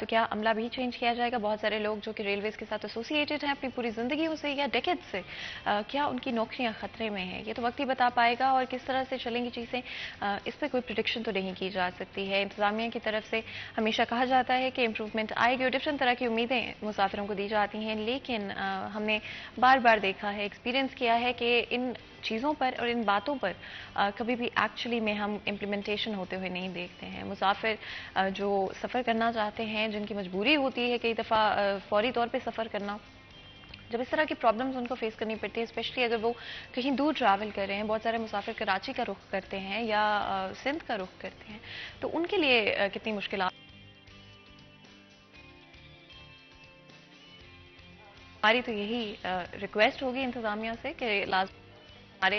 تو کیا عملہ بھی چینج کیا جائے گا؟ بہت سارے لوگ جو کہ ریلویز کے ساتھ ایسوسیٹڈ ہیں اپنی پوری زندگیوں سے یا ڈیکیڈ سے, کیا ان کی نوکریاں خطرے میں ہیں؟ یہ تو وقت ہی بتا پائے گا. اور کس طرح سے چلیں گی چیزیں, اس پہ کوئی پریڈکشن تو نہیں کی جا سکتی ہے. انتظامیہ کی طرف سے ہمیشہ کہا جاتا ہے کہ امپروومنٹ آئے گی اور ڈفرینٹ طرح کی امیدیں مسافروں کو دی جاتی ہیں, لیکن ہم نے بار بار دیکھا ہے, ایکسپیرینس کیا ہے کہ ان چیزوں پر اور ان باتوں پر کبھی بھی ایکچولی میں ہم امپلیمنٹیشن ہوتے ہوئے نہیں دیکھتے ہیں. مسافر جو سفر کرنا چاہتے ہیں, جن کی مجبوری ہوتی ہے کئی دفعہ فوری طور پہ سفر کرنا, جب اس طرح کی پرابلمز ان کو فیس کرنی پڑتی ہے, اسپیشلی اگر وہ کہیں دور ٹریول کر رہے ہیں, بہت سارے مسافر کراچی کا رخ کرتے ہیں یا سندھ کا رخ کرتے ہیں, تو ان کے لیے کتنی مشکلات. ہماری تو یہی ریکویسٹ ہوگی انتظامیہ سے کہ لازم ہمارے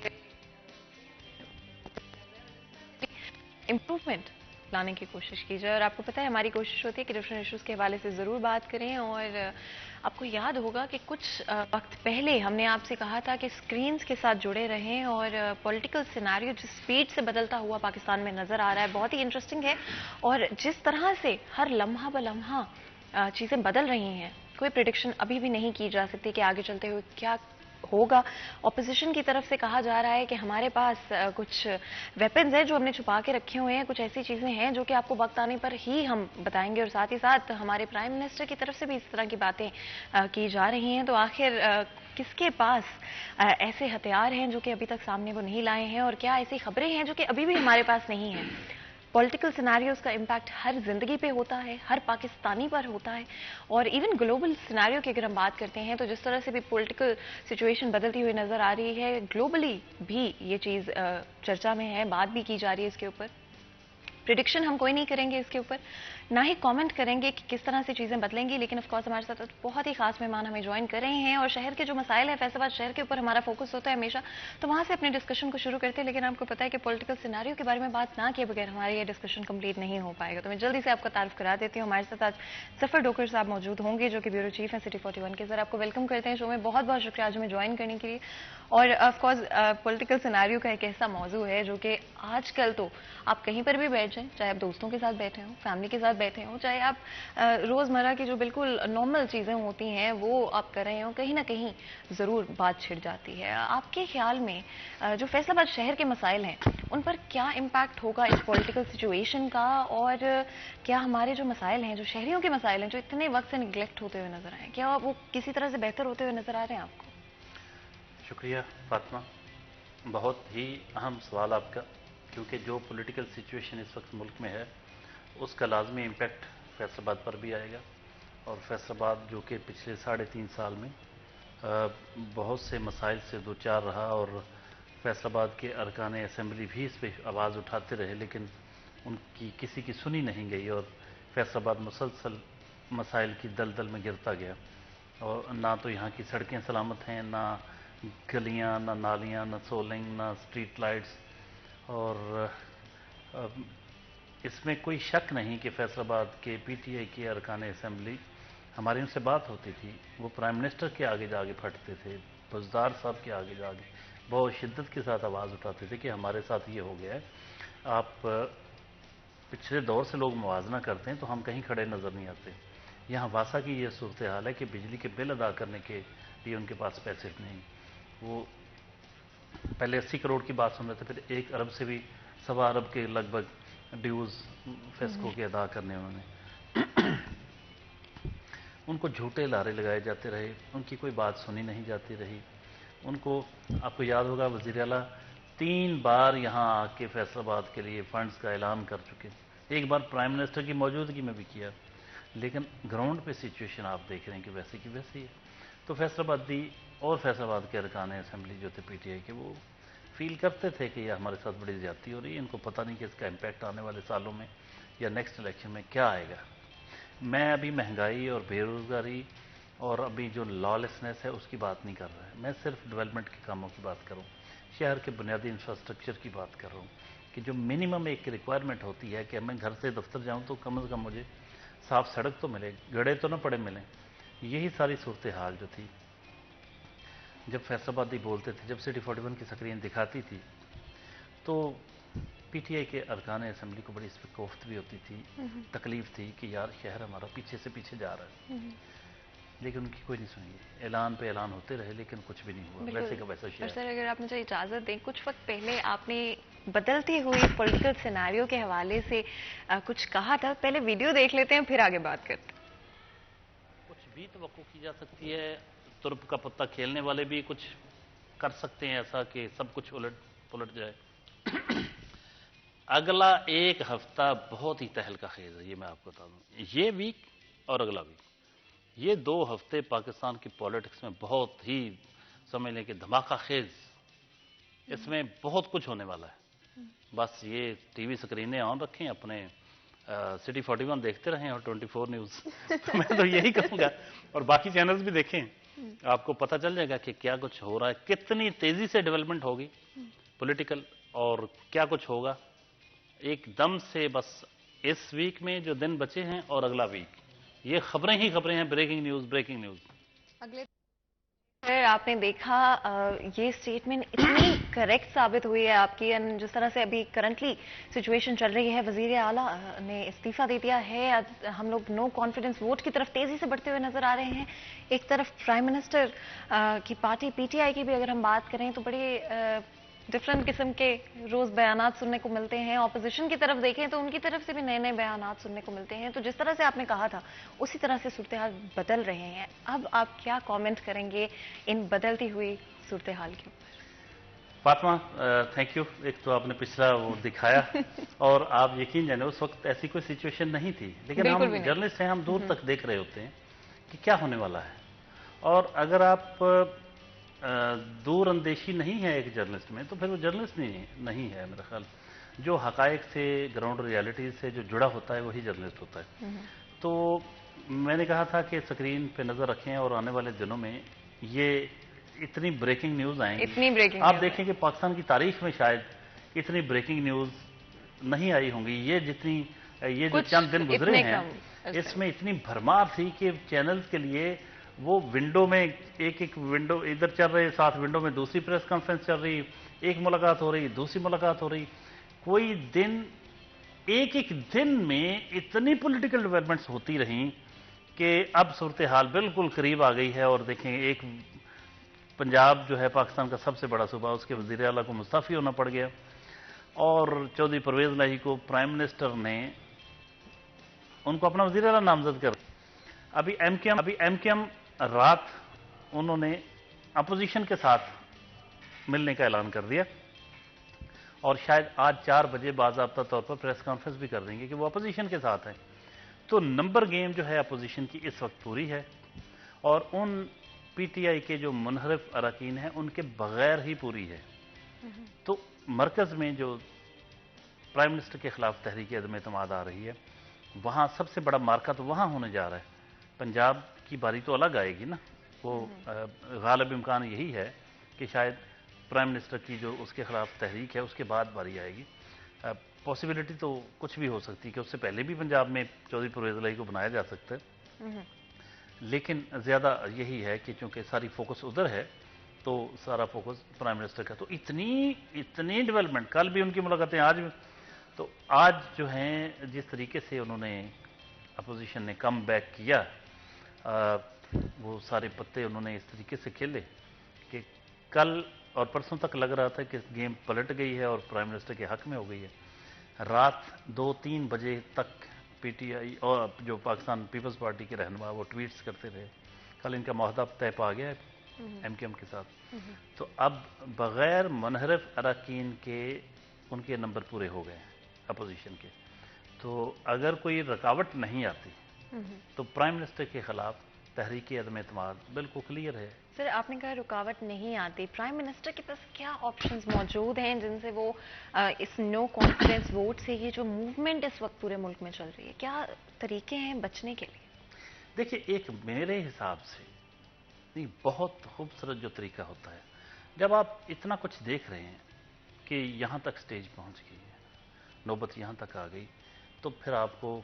امپروومنٹ لانے کی کوشش کی جائے. اور آپ کو پتہ ہے ہماری کوشش ہوتی ہے کہ ڈفرینٹ ایشوز کے حوالے سے ضرور بات کریں. اور آپ کو یاد ہوگا کہ کچھ وقت پہلے ہم نے آپ سے کہا تھا کہ اسکرینز کے ساتھ جڑے رہیں, اور پولیٹیکل سیناریو جس سپیڈ سے بدلتا ہوا پاکستان میں نظر آ رہا ہے بہت ہی انٹرسٹنگ ہے, اور جس طرح سے ہر لمحہ بلمحہ چیزیں بدل رہی ہیں, کوئی پریڈکشن ابھی بھی نہیں کی جا سکتی کہ آگے چلتے ہوئے کیا ہوگا. اپوزیشن کی طرف سے کہا جا رہا ہے کہ ہمارے پاس کچھ ویپنز ہیں جو ہم نے چھپا کے رکھے ہوئے ہیں, کچھ ایسی چیزیں ہیں جو کہ آپ کو وقت آنے پر ہی ہم بتائیں گے, اور ساتھ ہی ساتھ ہمارے پرائم منسٹر کی طرف سے بھی اس طرح کی باتیں کی جا رہی ہیں. تو آخر کس کے پاس ایسے ہتھیار ہیں جو کہ ابھی تک سامنے وہ نہیں لائے ہیں, اور کیا ایسی خبریں ہیں جو کہ ابھی بھی ہمارے پاس نہیں ہیں؟ پولیٹیکل سیناریوز کا امپیکٹ ہر زندگی پہ ہوتا ہے, ہر پاکستانی پر ہوتا ہے, اور ایون گلوبل سیناریو کی اگر ہم بات کرتے ہیں تو جس طرح سے بھی پولیٹیکل سچویشن بدلتی ہوئی نظر آ رہی ہے, گلوبلی بھی یہ چیز چرچا میں ہے, بات بھی کی جا رہی ہے اس کے اوپر. پریڈکشن ہم کوئی نہیں کریں گے اس کے اوپر, نہ ہی کامنٹ کریں گے کہ کس طرح سے چیزیں بدلیں گی, لیکن آف کورس ہمارے ساتھ بہت ہی خاص مہمان ہمیں جوائن کر رہے ہیں, اور شہر کے جو مسائل ہیں, فیصل آباد شہر کے اوپر ہمارا فوکس ہوتا ہے ہمیشہ, تو وہاں سے اپنے ڈسکشن کو شروع کرتے ہیں. لیکن آپ کو پتہ ہے کہ پولیٹیکل سیناریو کے بارے میں بات نہ کیے بغیر ہماری یہ ڈسکشن کمپلیٹ نہیں ہو پائے گا. تو میں جلدی سے آپ کا تعارف کرا دیتی ہوں. ہمارے ساتھ آج ظفر ڈوکر صاحب موجود ہوں گے جو کہ بیورو چیف ہیں سٹی 41 کے. سر آپ کو ویلکم کرتے ہیں شو میں, بہت بہت شکریہ آج ہمیں جوائن کرنے کے لیے. اور آف کورس پولیٹیکل سیناریو کا ایک ایسا موضوع ہے جو کہ آج کل تو آپ کہیں پر بھی بیٹھ جائیں, چاہے آپ دوستوں کے ساتھ بیٹھے ہوں, فیملی کے ساتھ بیٹھے ہوں, چاہے آپ روزمرہ کی جو بالکل نارمل چیزیں ہوتی ہیں وہ آپ کر رہے ہوں, کہیں نہ کہیں ضرور بات چھڑ جاتی ہے. آپ کے خیال میں جو فیصل آباد شہر کے مسائل ہیں ان پر کیا امپیکٹ ہوگا اس پولیٹیکل سچویشن کا, اور کیا ہمارے جو مسائل ہیں, جو شہریوں کے مسائل ہیں جو اتنے وقت سے نگلیکٹ ہوتے ہوئے نظر آئے, کیا وہ کسی طرح سے بہتر ہوتے ہوئے نظر آ رہے ہیں آپ کو؟ شکریہ فاطمہ, بہت ہی اہم سوال آپ کا, کیونکہ جو پولیٹیکل سچویشن اس وقت ملک میں ہے اس کا لازمی امپیکٹ فیصل آباد پر بھی آئے گا. اور فیصل آباد جو کہ پچھلے 3.5 سال میں بہت سے مسائل سے دوچار رہا, اور فیصل آباد کے ارکان اسمبلی بھی اس پہ آواز اٹھاتے رہے, لیکن ان کی کسی کی سنی نہیں گئی, اور فیصل آباد مسلسل مسائل کی دلدل میں گرتا گیا. اور نہ تو یہاں کی سڑکیں سلامت ہیں, نہ گلیاں, نہ نالیاں, نہ سولنگ, نہ اسٹریٹ لائٹس. اور اس میں کوئی شک نہیں کہ فیصل آباد کے پی ٹی آئی کے ارکان اسمبلی, ہماری ان سے بات ہوتی تھی, وہ پرائم منسٹر کے آگے جا کے پھٹتے تھے, بزدار صاحب کے آگے جا کے بہت شدت کے ساتھ آواز اٹھاتے تھے کہ ہمارے ساتھ یہ ہو گیا ہے. آپ پچھلے دور سے لوگ موازنہ کرتے ہیں تو ہم کہیں کھڑے نظر نہیں آتے. یہاں واسا کی یہ صورتحال ہے کہ بجلی کے بل ادا کرنے کے لیے ان کے پاس پیسے نہیں. وہ پہلے 80 کروڑ کی بات سن رہے تھے, پھر 1 ارب سے بھی 1.25 ارب کے لگ بھگ ڈیوز فیسکو کے ادا کرنے انہوں نے. ان کو جھوٹے لارے لگائے جاتے رہے, ان کی کوئی بات سنی نہیں جاتی رہی. ان کو, آپ کو یاد ہوگا وزیر اعلیٰ 3 بار یہاں آ کے فیصل آباد کے لیے فنڈز کا اعلان کر چکے, ایک بار پرائم منسٹر کی موجودگی میں بھی کیا, لیکن گراؤنڈ پہ سچویشن آپ دیکھ رہے ہیں کہ ویسے کی ویسے ہی ہے. تو فیصل آبادی اور فیصل آباد کے ارکان اسمبلی جو تھے پی ٹی آئی کے, وہ فیل کرتے تھے کہ یہ ہمارے ساتھ بڑی زیادتی ہو رہی ہے. ان کو پتہ نہیں کہ اس کا امپیکٹ آنے والے سالوں میں یا نیکسٹ الیکشن میں کیا آئے گا. میں ابھی مہنگائی اور بے روزگاری اور ابھی جو لالیسنس ہے اس کی بات نہیں کر رہا ہے, میں صرف ڈیولپمنٹ کے کاموں کی بات کروں, شہر کے بنیادی انفراسٹرکچر کی بات کر رہا ہوں, کہ جو منیمم ایک ریکوائرمنٹ ہوتی ہے کہ میں گھر سے دفتر جاؤں تو کم از کم مجھے صاف سڑک تو ملے, گڑھے تو نہ پڑے ملیں. یہی ساری صورتحال جو تھی, جب فیصل آبادی بولتے تھے, جب سٹی 41 کی سکرین دکھاتی تھی, تو پی ٹی آئی کے ارکان اسمبلی کو بڑی اس پہ کوفت بھی ہوتی تھی، تکلیف تھی کہ یار شہر ہمارا پیچھے سے پیچھے جا رہا ہے، لیکن ان کی کوئی نہیں سنی. اعلان پہ اعلان ہوتے رہے لیکن کچھ بھی نہیں ہوا، ویسے کا ویسا اور شہر. سر اگر آپ مجھے اجازت دیں، کچھ وقت پہلے آپ نے بدلتی ہوئی پولیٹیکل سیناریو کے حوالے سے کچھ کہا تھا. پہلے ویڈیو دیکھ لیتے ہیں پھر آگے بات کرتے ہیں. کچھ بھی توقع کی جا سکتی ہے، ترپ کا پتہ کھیلنے والے بھی کچھ کر سکتے ہیں ایسا کہ سب کچھ الٹ پلٹ جائے. اگلا ایک ہفتہ بہت ہی تہلکہ خیز ہے، یہ میں آپ کو بتا دوں. یہ ویک اور اگلا ویک، یہ 2 ہفتے پاکستان کی پولیٹکس میں بہت ہی سمجھ لیں کہ دھماکہ خیز، اس میں بہت کچھ ہونے والا ہے. بس یہ ٹی وی سکرینیں آن رکھیں، اپنے سٹی 41 دیکھتے رہیں اور 24 نیوز. تو میں تو یہی کہوں گا، اور باقی چینلز بھی دیکھیں، آپ کو پتہ چل جائے گا کہ کیا کچھ ہو رہا ہے، کتنی تیزی سے ڈیولپمنٹ ہوگی پولیٹیکل، اور کیا کچھ ہوگا ایک دم سے. بس اس ویک میں جو دن بچے ہیں اور اگلا ویک، یہ خبریں ہی خبریں ہیں، بریکنگ نیوز بریکنگ نیوز. اگلے سر آپ نے دیکھا یہ اسٹیٹمنٹ اتنی کریکٹ ثابت ہوئی ہے آپ کی، جس طرح سے ابھی کرنٹلی سچویشن چل رہی ہے. وزیر اعلیٰ نے استعفیٰ دے دیا ہے. ہم لوگ نو کانفیڈنس ووٹ کی طرف تیزی سے بڑھتے ہوئے نظر آ رہے ہیں. ایک طرف پرائم منسٹر کی پارٹی پی ٹی آئی کی بھی اگر ہم بات کریں تو بڑے ڈفرینٹ قسم کے روز بیانات سننے کو ملتے ہیں. اپوزیشن کی طرف دیکھیں تو ان کی طرف سے بھی نئے نئے بیانات سننے کو ملتے ہیں. تو جس طرح سے آپ نے کہا تھا اسی طرح سے صورتحال بدل رہے ہیں. اب آپ کیا کامنٹ کریں گے ان بدلتی ہوئی صورتحال کے اوپر؟ Fatima thank you. ایک تو آپ نے پچھلا وہ دکھایا، اور آپ یقین جانے اس وقت ایسی کوئی سچویشن نہیں تھی، لیکن ہم جرنلسٹ ہیں، ہم دور تک دیکھ رہے ہوتے ہیں کہ کیا ہونے والا ہے. اور اگر آپ دور اندیشی نہیں ہے ایک جرنلسٹ میں، تو پھر وہ جرنلسٹ نہیں ہے میرا خیال. جو حقائق سے، گراؤنڈ ریالٹی سے جو جڑا ہوتا ہے وہی جرنلسٹ ہوتا ہے. تو میں نے کہا تھا کہ اسکرین پہ نظر رکھیں، اور آنے والے دنوں میں یہ اتنی بریکنگ نیوز آئیں گی. آپ دیکھیں کہ پاکستان کی تاریخ میں شاید اتنی بریکنگ نیوز نہیں آئی ہوں گی. یہ جو چند دن گزرے ہیں اس میں اتنی بھرمار تھی کہ چینلز کے لیے وہ ونڈو میں ایک ونڈو ادھر چل رہے، ساتھ ونڈو میں دوسری پریس کانفرنس چل رہی، ایک ملاقات ہو رہی، دوسری ملاقات ہو رہی. کوئی دن، ایک دن میں اتنی پولیٹیکل ڈیولپمنٹس ہوتی رہیں کہ اب صورتحال بالکل قریب آ گئی ہے. اور دیکھیں، ایک پنجاب جو ہے پاکستان کا سب سے بڑا صوبہ، اس کے وزیر اعلیٰ کو مستعفی ہونا پڑ گیا، اور چودھری پرویز الہی کو پرائم منسٹر نے ان کو اپنا وزیر اعلیٰ نامزد کر. ابھی ایم کے ایم رات انہوں نے اپوزیشن کے ساتھ ملنے کا اعلان کر دیا، اور شاید آج 4 بجے باضابطہ طور پر پریس کانفرنس بھی کر دیں گے کہ وہ اپوزیشن کے ساتھ ہیں. تو نمبر گیم جو ہے اپوزیشن کی اس وقت پوری ہے، اور ان پی ٹی آئی کے جو منحرف اراکین ہیں ان کے بغیر ہی پوری ہے. تو مرکز میں جو پرائم منسٹر کے خلاف تحریک عدم اعتماد آ رہی ہے، وہاں سب سے بڑا مارکا تو وہاں ہونے جا رہا ہے. پنجاب کی باری تو الگ آئے گی نا. وہ غالب امکان یہی ہے کہ شاید پرائم منسٹر کی جو اس کے خلاف تحریک ہے اس کے بعد باری آئے گی. پاسبلٹی تو کچھ بھی ہو سکتی کہ اس سے پہلے بھی پنجاب میں چودھری پرویز الہی کو بنایا جا سکتا ہے، لیکن زیادہ یہی ہے کہ چونکہ ساری فوکس ادھر ہے تو سارا فوکس پرائم منسٹر کا. تو اتنی ڈیولپمنٹ، کل بھی ان کی ملاقاتیں، آج بھی. تو آج جو ہیں جس طریقے سے انہوں نے اپوزیشن نے کم بیک کیا، وہ سارے پتے انہوں نے اس طریقے سے کھیلے کہ کل اور پرسوں تک لگ رہا تھا کہ گیم پلٹ گئی ہے اور پرائم منسٹر کے حق میں ہو گئی ہے. رات 2-3 بجے تک پی ٹی آئی اور جو پاکستان پیپلز پارٹی کے رہنما وہ ٹویٹس کرتے رہے. کل ان کا معاہدہ طے پا گیا ہے ایم کے ایم کے ساتھ. تو اب بغیر منحرف اراکین کے ان کے نمبر پورے ہو گئے ہیں اپوزیشن کے. تو اگر کوئی رکاوٹ نہیں آتی تو پرائم منسٹر کے خلاف تحریک عدم اعتماد بالکل کلیئر ہے. سر آپ نے کہا رکاوٹ نہیں آتی، پرائم منسٹر کے پاس کیا آپشنز موجود ہیں جن سے وہ اس نو کانفیڈنس ووٹ سے یہ جو موومنٹ اس وقت پورے ملک میں چل رہی ہے، کیا طریقے ہیں بچنے کے لیے؟ دیکھیے، ایک میرے حساب سے بہت خوبصورت جو طریقہ ہوتا ہے، جب آپ اتنا کچھ دیکھ رہے ہیں کہ یہاں تک سٹیج پہنچ گئی ہے، نوبت یہاں تک آ گئی، تو پھر آپ کو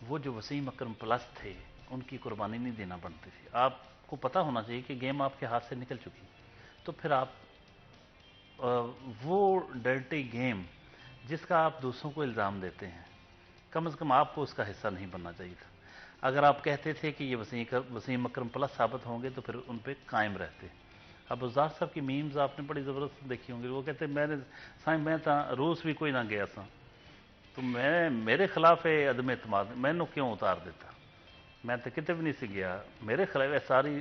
وہ جو وسیم اکرم پلس تھے ان کی قربانی نہیں دینا بنتی تھی. آپ کو پتہ ہونا چاہیے کہ گیم آپ کے ہاتھ سے نکل چکی، تو پھر آپ وہ ڈرٹی گیم جس کا آپ دوسروں کو الزام دیتے ہیں، کم از کم آپ کو اس کا حصہ نہیں بننا چاہیے تھا. اگر آپ کہتے تھے کہ یہ وسیم اکرم پلس ثابت ہوں گے تو پھر ان پہ قائم رہتے. اب ازار صاحب کی میمز آپ نے بڑی زبردست دیکھی ہوں گی. وہ کہتے میں روس بھی کوئی نہ گیا تھا تو میرے خلاف ہے عدم اعتماد، میں نے کیوں اتار دیتا، میں تو کتے بھی نہیں سے گیا، میرے خلاف ہے ساری،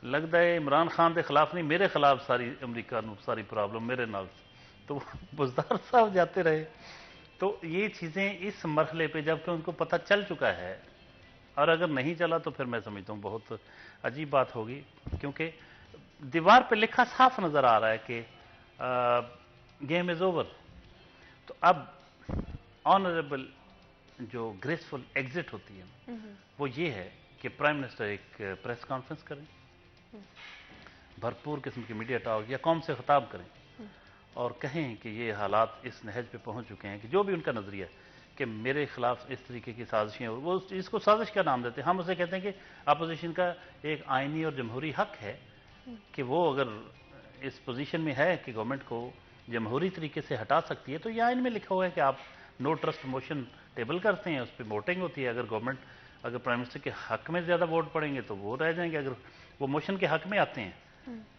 لگتا ہے عمران خان کے خلاف نہیں، میرے خلاف ساری امریکہ نو ساری پرابلم میرے نال. تو بزدار صاحب جاتے رہے. تو یہ چیزیں اس مرحلے پہ جب کہ ان کو پتہ چل چکا ہے، اور اگر نہیں چلا تو پھر میں سمجھتا ہوں بہت عجیب بات ہوگی، کیونکہ دیوار پہ لکھا صاف نظر آ رہا ہے کہ گیم از اوور. تو اب آنریبل جو گریسفل ایگزٹ ہوتی ہے وہ یہ ہے کہ پرائم منسٹر ایک پریس کانفرنس کریں، بھرپور قسم کی میڈیا ٹاک یا قوم سے خطاب کریں اور کہیں کہ یہ حالات اس نہج پہ پہنچ چکے ہیں کہ جو بھی ان کا نظریہ ہے کہ میرے خلاف اس طریقے کی سازشیں، وہ اس کو سازش کا نام دیتے ہیں. ہم اسے کہتے ہیں کہ اپوزیشن کا ایک آئینی اور جمہوری حق ہے کہ وہ اگر اس پوزیشن میں ہے کہ گورنمنٹ کو جمہوری طریقے سے ہٹا سکتی ہے تو یہ آئین میں لکھا ہوا ہے کہ آپ نو ٹرسٹ موشن ٹیبل کرتے ہیں، اس پہ ووٹنگ ہوتی ہے. اگر پرائم منسٹر کے حق میں زیادہ ووٹ پڑیں گے تو وہ رہ جائیں گے، اگر وہ موشن کے حق میں آتے ہیں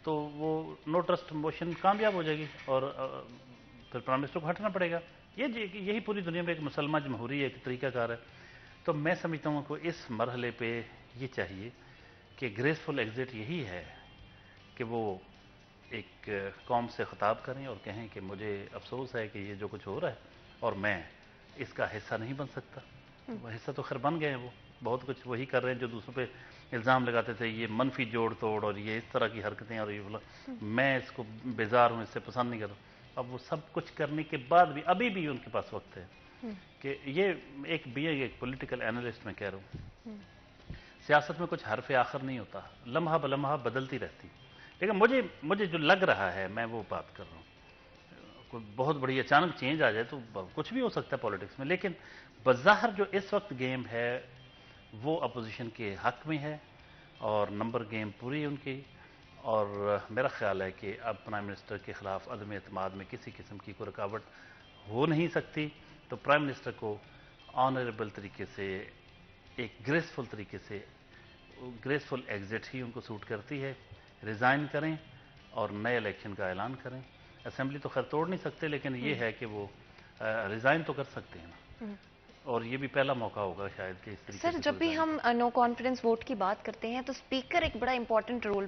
تو وہ نو ٹرسٹ موشن کامیاب ہو جائے گی اور پھر پرائم منسٹر کو ہٹنا پڑے گا. یہی پوری دنیا میں ایک مسلمہ جمہوری ایک طریقہ کار ہے. تو میں سمجھتا ہوں کہ اس مرحلے پہ یہ چاہیے کہ گریسفل ایگزٹ یہی ہے کہ وہ ایک قوم سے خطاب کریں اور کہیں کہ مجھے افسوس ہے کہ یہ جو کچھ ہو رہا ہے اور میں اس کا حصہ نہیں بن سکتا. وہ حصہ تو خیر بن گئے ہیں، وہ بہت کچھ وہی کر رہے ہیں جو دوسروں پہ الزام لگاتے تھے، یہ منفی جوڑ توڑ اور یہ اس طرح کی حرکتیں اور یہ بولا میں اس کو بیزار ہوں، اس سے پسند نہیں کرتا. اب وہ سب کچھ کرنے کے بعد بھی ابھی بھی ان کے پاس وقت ہے کہ یہ ایک پولیٹیکل اینالسٹ میں کہہ رہا ہوں، سیاست میں کچھ حرف آخر نہیں ہوتا، لمحہ بلمحہ بدلتی رہتی. لیکن مجھے جو لگ رہا ہے میں وہ بات کر رہا ہوں، کوئی بہت بڑی اچانک چینج آ جائے تو کچھ بھی ہو سکتا ہے پالیٹکس میں، لیکن بظاہر جو اس وقت گیم ہے وہ اپوزیشن کے حق میں ہے اور نمبر گیم پوری ان کی. اور میرا خیال ہے کہ اب پرائم منسٹر کے خلاف عدم اعتماد میں کسی قسم کی کوئی رکاوٹ ہو نہیں سکتی. تو پرائم منسٹر کو آنریبل طریقے سے ایک گریسفل طریقے سے گریسفل ایگزٹ ہی ان کو سوٹ کرتی ہے. ریزائن کریں اور نئے الیکشن کا اعلان کریں. اسمبلی تو خیر توڑ نہیں سکتے لیکن یہ ہے کہ وہ ریزائن تو کر سکتے ہیں نا، اور یہ بھی پہلا موقع ہوگا شاید کہ اس طریقے سے. سر جب بھی ہم نو کانفیڈنس ووٹ کی بات کرتے ہیں تو اسپیکر ایک بڑا امپورٹنٹ رول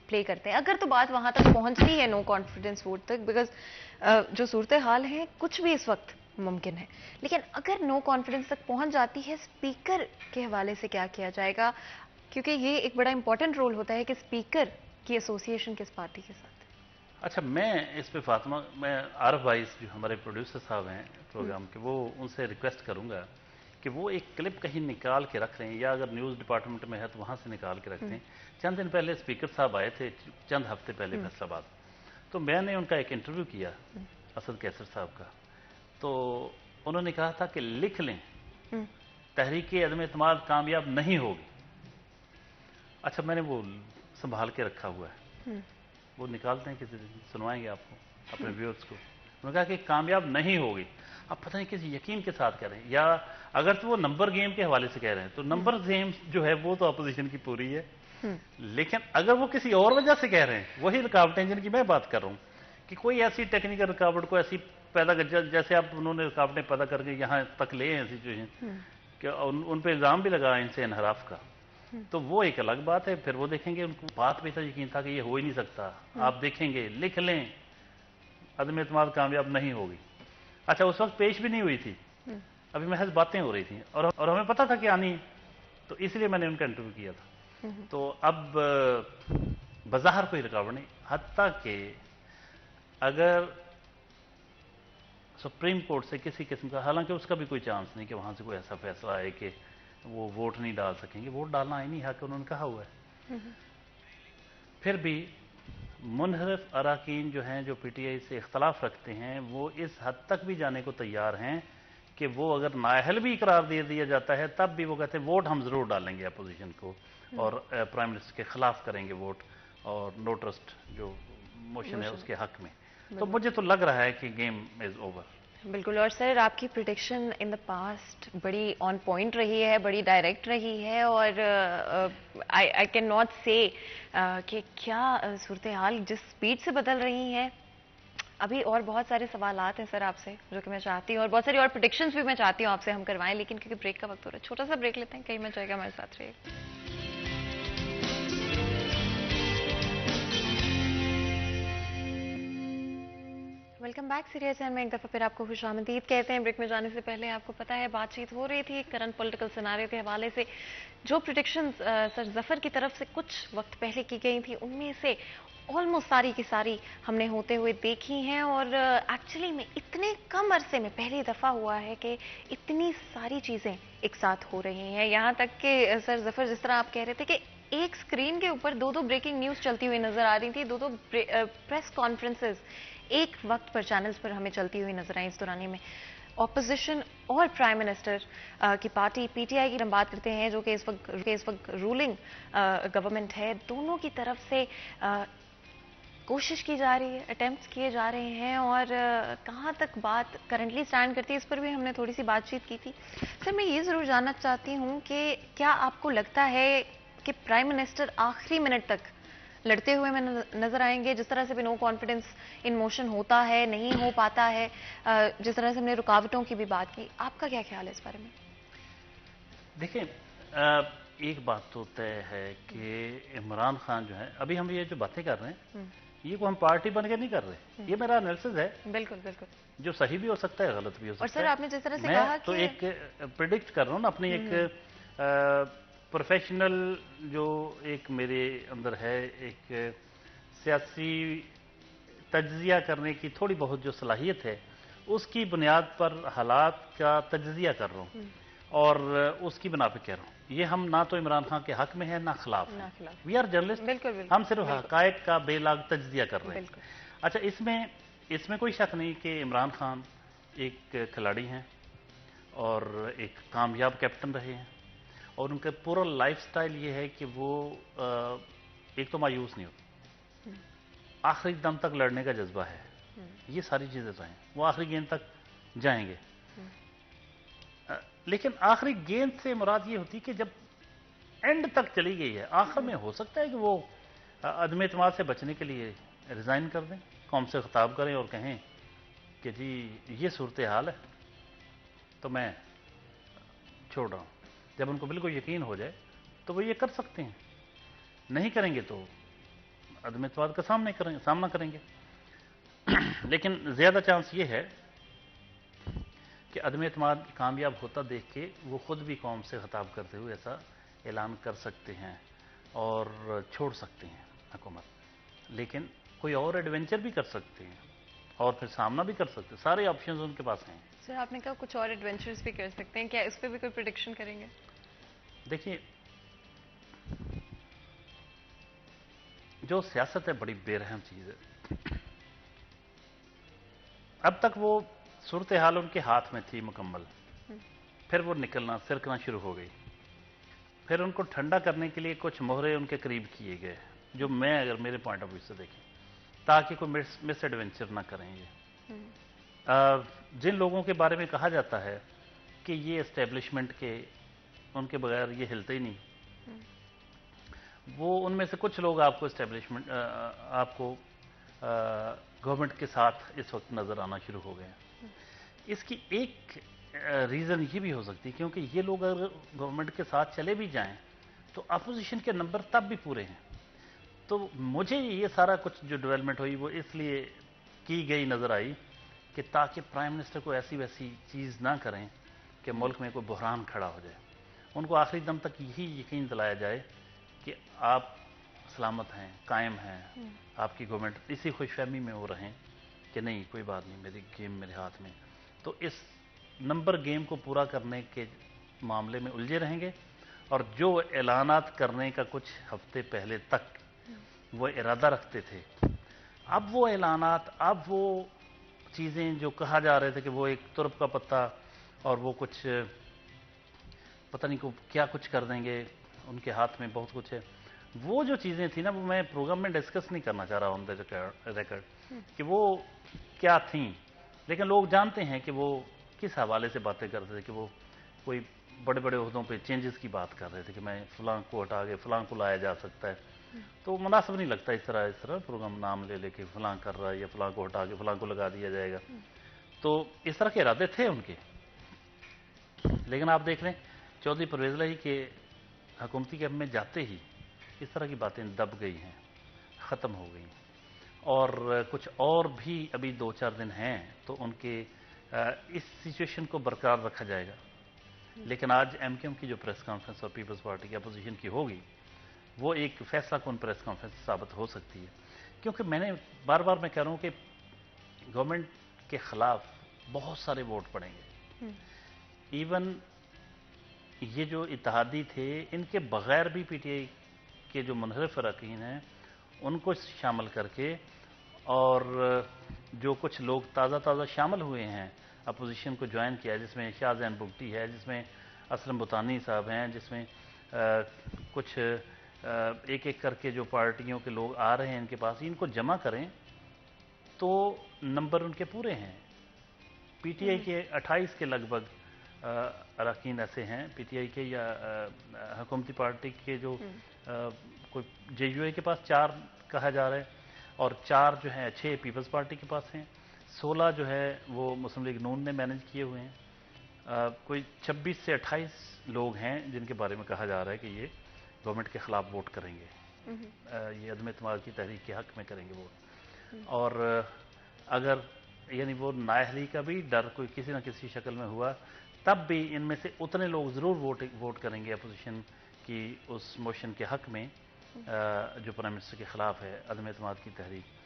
پلے کرتے ہیں، اگر تو بات وہاں تک پہنچتی ہے نو کانفیڈنس ووٹ تک، بیکاز جو صورتحال ہے کچھ بھی اس وقت ممکن ہے، لیکن اگر نو کانفیڈنس تک پہنچ جاتی ہے اسپیکر کے حوالے سے کیا کیا جائے گا؟ کیونکہ یہ ایک بڑا امپورٹنٹ رول ہوتا ہے کہ اسپیکر کی ایسوسیشن کس پارٹی کے ساتھ. اچھا، میں اس پہ فاطمہ، میں عارف بھائی جو ہمارے پروڈیوسر صاحب ہیں پروگرام کے، وہ ان سے ریکویسٹ کروں گا کہ وہ ایک کلپ کہیں نکال کے رکھ لیں، یا اگر نیوز ڈپارٹمنٹ میں ہے تو وہاں سے نکال کے رکھ دیں. چند دن پہلے اسپیکر صاحب آئے تھے، چند ہفتے پہلے فیصل آباد، تو میں نے ان کا ایک انٹرویو کیا اسد کیسر صاحب کا. تو انہوں نے کہا تھا کہ لکھ لیں تحریک عدم اعتماد کامیاب نہیں ہوگی. اچھا، میں نے وہ سنبھال کے رکھا ہوا ہے، وہ نکالتے ہیں کسی دن سنوائیں گے آپ کو، اپنے ویورز کو. انہوں نے کہا کہ کامیاب نہیں ہوگی. اب پتہ نہیں کسی یقین کے ساتھ کہہ رہے ہیں، یا اگر تو وہ نمبر گیم کے حوالے سے کہہ رہے ہیں تو نمبر گیم جو ہے وہ تو اپوزیشن کی پوری ہے، لیکن اگر وہ کسی اور وجہ سے کہہ رہے ہیں، وہی رکاوٹیں جن کی میں بات کر رہا ہوں کہ کوئی ایسی ٹیکنیکل رکاوٹ کو ایسی پیدا کر، جیسے اب انہوں نے رکاوٹیں پیدا کر کے یہاں تک لے ہیں سچویشن کہ ان پہ الزام بھی لگا ان سے انحراف کا، تو وہ ایک الگ بات ہے. پھر وہ دیکھیں گے، ان کو بات پہ یقین تھا کہ یہ ہو ہی نہیں سکتا. آپ دیکھیں گے، لکھ لیں عدم اعتماد کامیاب نہیں ہوگی. اچھا، اس وقت پیش بھی نہیں ہوئی تھی، ابھی محض باتیں ہو رہی تھیں اور ہمیں پتہ تھا کہ آنی ہے، تو اس لیے میں نے ان کا انٹرویو کیا تھا. تو اب بظاہر کوئی رکاوٹ نہیں، حتیٰ کہ اگر سپریم کورٹ سے کسی قسم کا، حالانکہ اس کا بھی کوئی چانس نہیں کہ وہاں سے کوئی ایسا فیصلہ آئے کہ وہ ووٹ نہیں ڈال سکیں گے، ووٹ ڈالنا آئینی حق انہوں نے کہا ہوا ہے. پھر بھی منحرف اراکین جو ہیں، جو پی ٹی آئی سے اختلاف رکھتے ہیں، وہ اس حد تک بھی جانے کو تیار ہیں کہ وہ اگر نااہل بھی قرار دے دیا جاتا ہے تب بھی وہ کہتے ہیں ووٹ ہم ضرور ڈالیں گے اپوزیشن کو، اور پرائم منسٹر کے خلاف کریں گے ووٹ، اور نو ٹرسٹ جو موشن ہے اس کے حق میں. تو مجھے تو لگ رہا ہے کہ گیم از اوور. بالکل. اور سر آپ کی پریڈکشن ان دا پاسٹ بڑی آن پوائنٹ رہی ہے, بڑی ڈائریکٹ رہی ہے, اور آئی کین ناٹ سے کہ کیا صورتحال جس اسپیڈ سے بدل رہی ہیں. ابھی اور بہت سارے سوالات ہیں سر آپ سے جو کہ میں چاہتی ہوں, اور بہت ساری اور پریڈکشنز بھی میں چاہتی ہوں آپ سے ہم کروائیں, لیکن کیونکہ بریک کا وقت ہو رہا ہے, چھوٹا سا بریک لیتے ہیں. کہیں میں جائے گا ہمارے ساتھ رہیے. Welcome back. سیریس میں ایک دفعہ پھر آپ کو خوش آمدید کہتے ہیں. بریک میں جانے سے پہلے آپ کو پتا ہے بات چیت ہو رہی تھی کرنٹ پولیٹیکل سیناریو کے حوالے سے. جو پریڈکشنز سر ظفر کی طرف سے کچھ وقت پہلے کی گئی تھی ان میں سے آلموسٹ ساری کی ساری ہم نے ہوتے ہوئے دیکھی ہیں, اور ایکچولی میں اتنے کم عرصے میں پہلی دفعہ ہوا ہے کہ اتنی ساری چیزیں ایک ساتھ ہو رہی ہیں. یہاں تک کہ سر ظفر جس طرح آپ کہہ رہے تھے کہ ایک اسکرین کے اوپر دو بریکنگ نیوز چلتی ہوئی نظر آ رہی تھی, دو پریس کانفرنسز ایک وقت پر چینلز پر ہمیں چلتی ہوئی نظر آئیں. اس دورانی میں اپوزیشن اور پرائم منسٹر کی پارٹی پی ٹی آئی کی ہم بات کرتے ہیں جو کہ اس وقت رولنگ گورنمنٹ ہے, دونوں کی طرف سے کوشش کی جا رہی ہے, اٹیمپٹس کیے جا رہے ہیں, اور کہاں تک بات کرنٹلی اسٹینڈ کرتی ہے اس پر بھی ہم نے تھوڑی سی بات چیت کی تھی. سر میں یہ ضرور جاننا چاہتی ہوں کہ کیا آپ کو لگتا ہے کہ پرائم منسٹر آخری منٹ تک لڑتے ہوئے میں نظر آئیں گے؟ جس طرح سے بھی نو کانفیڈنس ان موشن ہوتا ہے, نہیں ہو پاتا ہے, جس طرح سے ہم نے رکاوٹوں کی بھی بات کی, آپ کا کیا خیال ہے اس بارے میں؟ دیکھیں, ایک بات تو طے ہے کہ عمران خان جو ہے, ابھی ہم یہ جو باتیں کر رہے ہیں یہ کو ہم پارٹی بن کے نہیں کر رہے, یہ میرا انالیسس ہے. بالکل بالکل. جو صحیح بھی ہو سکتا ہے, غلط بھی ہو اور سکتا سر ہے. آپ نے جس طرح سے میں کہا تو کہ ایک پریڈکٹ کر رہا ہوں نا, اپنی ایک پروفیشنل جو ایک میرے اندر ہے, ایک سیاسی تجزیہ کرنے کی تھوڑی بہت جو صلاحیت ہے, اس کی بنیاد پر حالات کا تجزیہ کر رہا ہوں اور اس کی بنا پہ کہہ رہا ہوں. یہ ہم نہ تو عمران خان کے حق میں ہیں نہ خلاف ہیں, وی آر جرنلسٹ. بالکل بالکل. ہم صرف حقائق کا بے لاگ تجزیہ کر رہے ہیں. بالکل. اچھا, اس میں کوئی شک نہیں کہ عمران خان ایک کھلاڑی ہیں اور ایک کامیاب کیپٹن رہے ہیں, اور ان کا پورا لائف سٹائل یہ ہے کہ وہ ایک تو مایوس نہیں ہوتے, آخری دم تک لڑنے کا جذبہ ہے. یہ ساری چیزیں تو ہیں, وہ آخری گیند تک جائیں گے. لیکن آخری گیند سے مراد یہ ہوتی کہ جب اینڈ تک چلی گئی ہے, آخر میں ہو سکتا ہے کہ وہ عدم اعتماد سے بچنے کے لیے ریزائن کر دیں, قوم سے خطاب کریں اور کہیں کہ جی یہ صورتحال ہے تو میں چھوڑ رہا ہوں. جب ان کو بالکل یقین ہو جائے تو وہ یہ کر سکتے ہیں, نہیں کریں گے تو عدم اعتماد کا سامنا کریں گے. لیکن زیادہ چانس یہ ہے کہ عدم اعتماد کامیاب ہوتا دیکھ کے وہ خود بھی قوم سے خطاب کرتے ہوئے ایسا اعلان کر سکتے ہیں اور چھوڑ سکتے ہیں حکومت. لیکن کوئی اور ایڈونچر بھی کر سکتے ہیں اور پھر سامنا بھی کر سکتے ہیں. سارے آپشنز ان کے پاس ہیں. سر آپ نے کہا کچھ اور ایڈونچرز بھی کر سکتے ہیں, کیا اس پہ بھی کوئی پریڈکشن کریں گے؟ دیکھیے, جو سیاست ہے بڑی بے رحم چیز ہے. اب تک وہ صورتحال ان کے ہاتھ میں تھی مکمل, پھر وہ نکلنا سرکنا شروع ہو گئی. پھر ان کو ٹھنڈا کرنے کے لیے کچھ مہرے ان کے قریب کیے گئے, جو میں اگر میرے پوائنٹ آف ویو سے دیکھیں, تاکہ کوئی مس ایڈونچر نہ کریں. یہ جن لوگوں کے بارے میں کہا جاتا ہے کہ یہ اسٹیبلشمنٹ کے ان کے بغیر یہ ہلتے ہی نہیں, وہ ان میں سے کچھ لوگ آپ کو اسٹیبلشمنٹ آپ کو گورنمنٹ کے ساتھ اس وقت نظر آنا شروع ہو گئے ہیں. اس کی ایک ریزن یہ بھی ہو سکتی ہے کیونکہ یہ لوگ اگر گورنمنٹ کے ساتھ چلے بھی جائیں تو اپوزیشن کے نمبر تب بھی پورے ہیں. تو مجھے یہ سارا کچھ جو ڈیولپمنٹ ہوئی وہ اس لیے کی گئی نظر آئی کہ تاکہ پرائم منسٹر کو ایسی ویسی چیز نہ کریں کہ ملک میں کوئی بحران کھڑا ہو جائے. ان کو آخری دم تک یہی یقین دلایا جائے کہ آپ سلامت ہیں, قائم ہیں, آپ کی گورنمنٹ اسی خوش فہمی میں وہ رہیں کہ نہیں کوئی بات نہیں, میری گیم میرے ہاتھ میں. تو اس نمبر گیم کو پورا کرنے کے معاملے میں الجھے رہیں گے, اور جو اعلانات کرنے کا کچھ ہفتے پہلے تک وہ ارادہ رکھتے تھے, اب وہ اعلانات, اب وہ چیزیں جو کہا جا رہے تھے کہ وہ ایک ترپ کا پتا اور وہ کچھ پتہ نہیں کیا کچھ کر دیں گے, ان کے ہاتھ میں بہت کچھ ہے. وہ جو چیزیں تھیں نا, وہ میں پروگرام میں ڈسکس نہیں کرنا چاہ رہا ہوں آن دا ریکارڈ کہ وہ کیا تھیں, لیکن لوگ جانتے ہیں کہ وہ کس حوالے سے باتیں کرتے تھے، کہ وہ کوئی بڑے بڑے عہدوں پہ چینجز کی بات کر رہے تھے کہ میں فلاں کو ہٹا کے فلاں کو لایا جا سکتا ہے. تو مناسب نہیں لگتا اس طرح پروگرام نام لے لے کے فلاں کر رہا ہے یا فلاں کو ہٹا کے فلاں کو لگا دیا جائے گا. تو اس طرح کے ارادے تھے ان کے. لیکن آپ دیکھ لیں چودھری پرویز الہی کے حکومتی کیمپ میں جاتے ہی اس طرح کی باتیں دب گئی ہیں، ختم ہو گئی. اور کچھ اور بھی ابھی 2-4 دن ہیں تو ان کے اس سچویشن کو برقرار رکھا جائے گا. لیکن آج ایم کیو ایم کی جو پریس کانفرنس اور پیپلز پارٹی کی اپوزیشن کی ہوگی وہ ایک فیصلہ کن پریس کانفرنس ثابت ہو سکتی ہے. کیونکہ میں نے بار بار میں کہہ رہا ہوں کہ گورنمنٹ کے خلاف بہت سارے ووٹ پڑیں گے. ایون یہ جو اتحادی تھے ان کے بغیر بھی پی ٹی آئی کے جو منحرف اراکین ہیں ان کو شامل کر کے، اور جو کچھ لوگ تازہ شامل ہوئے ہیں اپوزیشن کو جوائن کیا، جس میں شاہ زین بگٹی ہے، جس میں اسلم بطانی صاحب ہیں، جس میں کچھ ایک ایک کر کے جو پارٹیوں کے لوگ آ رہے ہیں ان کے پاس، ان کو جمع کریں تو نمبر ان کے پورے ہیں. پی ٹی آئی کے 28 کے لگ بھگ اراکین ایسے ہیں پی ٹی آئی کے یا حکومتی پارٹی کے، جو کوئی جے یو اے کے پاس 4 کہا جا رہا ہے، اور 4 جو ہیں 6 پیپلز پارٹی کے پاس ہیں، 16 جو ہے وہ مسلم لیگ نون نے مینیج کیے ہوئے ہیں. کوئی 26 سے 28 لوگ ہیں جن کے بارے میں کہا جا رہا ہے کہ یہ گورنمنٹ کے خلاف ووٹ کریں گے، یہ عدم اعتماد کی تحریک کے حق میں کریں گے ووٹ. اور اگر یعنی وہ نااہلی کا بھی ڈر کوئی کسی نہ کسی شکل میں ہوا تب بھی ان میں سے اتنے لوگ ضرور ووٹ کریں گے اپوزیشن کی اس موشن کے حق میں جو پرائم منسٹر کے خلاف ہے، عدم اعتماد کی تحریک.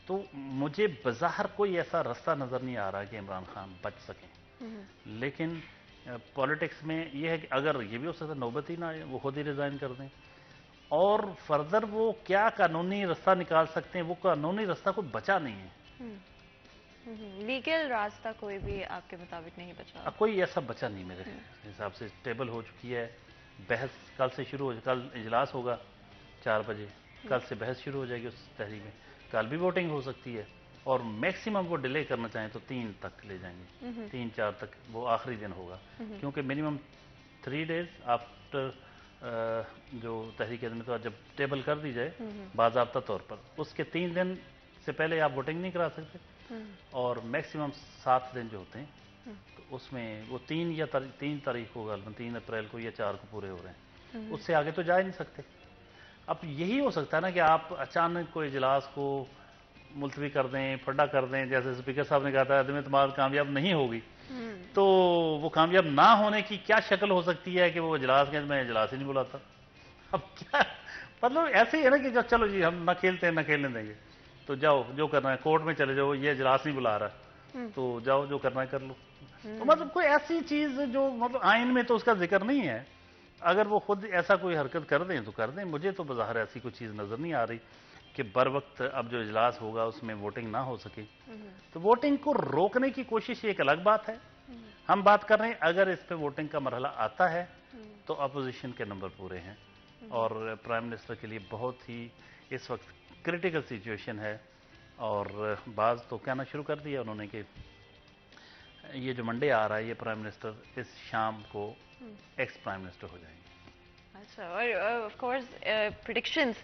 تو مجھے بظاہر کوئی ایسا رستہ نظر نہیں آ رہا کہ عمران خان بچ سکیں. لیکن پالیٹکس میں یہ ہے کہ اگر یہ بھی ہو سکتا ہے نوبت ہی نہ آئے، وہ خود ہی ریزائن کر دیں، اور فردر وہ کیا قانونی رستہ نکال سکتے ہیں، وہ قانونی رستہ کوئی بچا نہیں ہے. لیگل راستہ کوئی بھی آپ کے مطابق نہیں بچا؟ کوئی ایسا بچا نہیں میرے حساب سے. ٹیبل ہو چکی ہے، بحث کل سے شروع ہو، کل اجلاس ہوگا 4 بجے، کل سے بحث شروع ہو جائے گی اس تحریک میں. کل بھی ووٹنگ ہو سکتی ہے، اور میکسیمم وہ ڈیلے کرنا چاہیں تو 3 تک لے جائیں گے، 3-4 تک وہ آخری دن ہوگا. کیونکہ منیمم 3 days آفٹر جو تحریک عدم اعتماد جب ٹیبل کر دی جائے باضابطہ طور پر، اس کے 3 دن سے پہلے آپ ووٹنگ نہیں کرا سکتے، اور میکسیمم 7 دن جو ہوتے ہیں تو اس میں وہ 3 تاریخ کو غالباً 3 اپریل کو یا 4 کو پورے ہو رہے ہیں، اس سے آگے تو جا ہی نہیں سکتے. اب یہی ہو سکتا ہے نا کہ آپ اچانک کوئی اجلاس کو ملتوی کر دیں، پھڈا کر دیں، جیسے اسپیکر صاحب نے کہا تھا عدم اعتماد کامیاب نہیں ہوگی. تو وہ کامیاب نہ ہونے کی کیا شکل ہو سکتی ہے کہ وہ اجلاس کے میں اجلاس ہی نہیں بلاتا. اب کیا مطلب ایسے ہی ہے نا کہ چلو جی ہم نہ کھیلتے ہیں نہ کھیلنے دیں گے، تو جاؤ جو کرنا ہے، کورٹ میں چلے جاؤ، یہ اجلاس نہیں بلا رہا تو جاؤ جو کرنا ہے کر لو. تو مطلب کوئی ایسی چیز جو مطلب آئین میں تو اس کا ذکر نہیں ہے، اگر وہ خود ایسا کوئی حرکت کر دیں تو کر دیں. مجھے تو بظاہر ایسی کوئی چیز نظر نہیں آ رہی کہ بر وقت اب جو اجلاس ہوگا اس میں ووٹنگ نہ ہو سکے. تو ووٹنگ کو روکنے کی کوشش ایک الگ بات ہے. ہم بات کر رہے ہیں اگر اس پہ ووٹنگ کا مرحلہ آتا ہے تو اپوزیشن کے نمبر پورے ہیں، اور پرائم منسٹر کے لیے بہت ہی اس وقت کرٹیکل سچویشن ہے. اور بعض تو کہنا شروع کر دیا انہوں نے کہ یہ جو منڈے آ رہا ہے یہ پرائم منسٹر اس شام کو ایکس پرائم منسٹر ہو جائیں گے. اچھا، اور آف کورس پریڈکشنز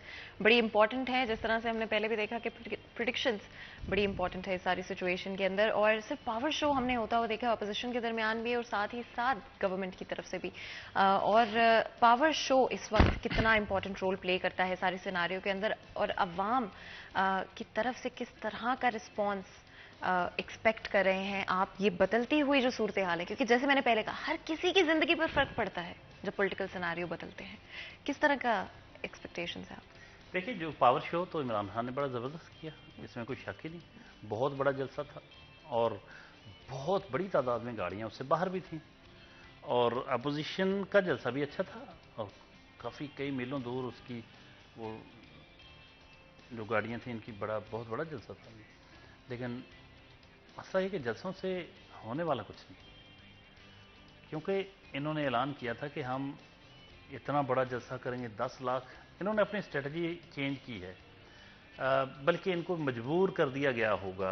بڑی امپورٹنٹ ہیں، جس طرح سے ہم نے پہلے بھی دیکھا کہ پریڈکشنز بڑی امپورٹنٹ ہے ساری سچویشن کے اندر. اور صرف پاور شو ہم نے ہوتا ہوا دیکھا اپوزیشن کے درمیان بھی اور ساتھ ہی ساتھ گورنمنٹ کی طرف سے بھی. اور پاور شو اس وقت کتنا امپورٹنٹ رول پلے کرتا ہے ساری سیناریو کے اندر، اور عوام کی طرف سے کس طرح کا رسپانس ایکسپیکٹ کر رہے ہیں آپ یہ بدلتی ہوئی جو صورتحال ہے. کیونکہ جیسے میں نے پہلے کہا ہر کسی کی زندگی پر فرق پڑتا ہے جب پولیٹیکل سیناریو بدلتے ہیں. کس طرح کا ایکسپیکٹیشنز ہیں آپ؟ دیکھیے جو پاور شو تو عمران خان نے بڑا زبردست کیا، اس میں کوئی شک ہی نہیں. بہت بڑا جلسہ تھا، اور بہت بڑی تعداد میں گاڑیاں اس سے باہر بھی تھیں، اور اپوزیشن کا جلسہ بھی اچھا تھا، اور کافی کئی میلوں دور اس کی وہ جو گاڑیاں تھیں ان کی بہت بڑا جلسہ تھا. لیکن مسئلہ یہ کہ جلسوں سے ہونے والا کچھ نہیں، کیونکہ انہوں نے اعلان کیا تھا کہ ہم اتنا بڑا جلسہ کریں گے 10 لاکھ. انہوں نے اپنی اسٹریٹجی چینج کی ہے، بلکہ ان کو مجبور کر دیا گیا ہوگا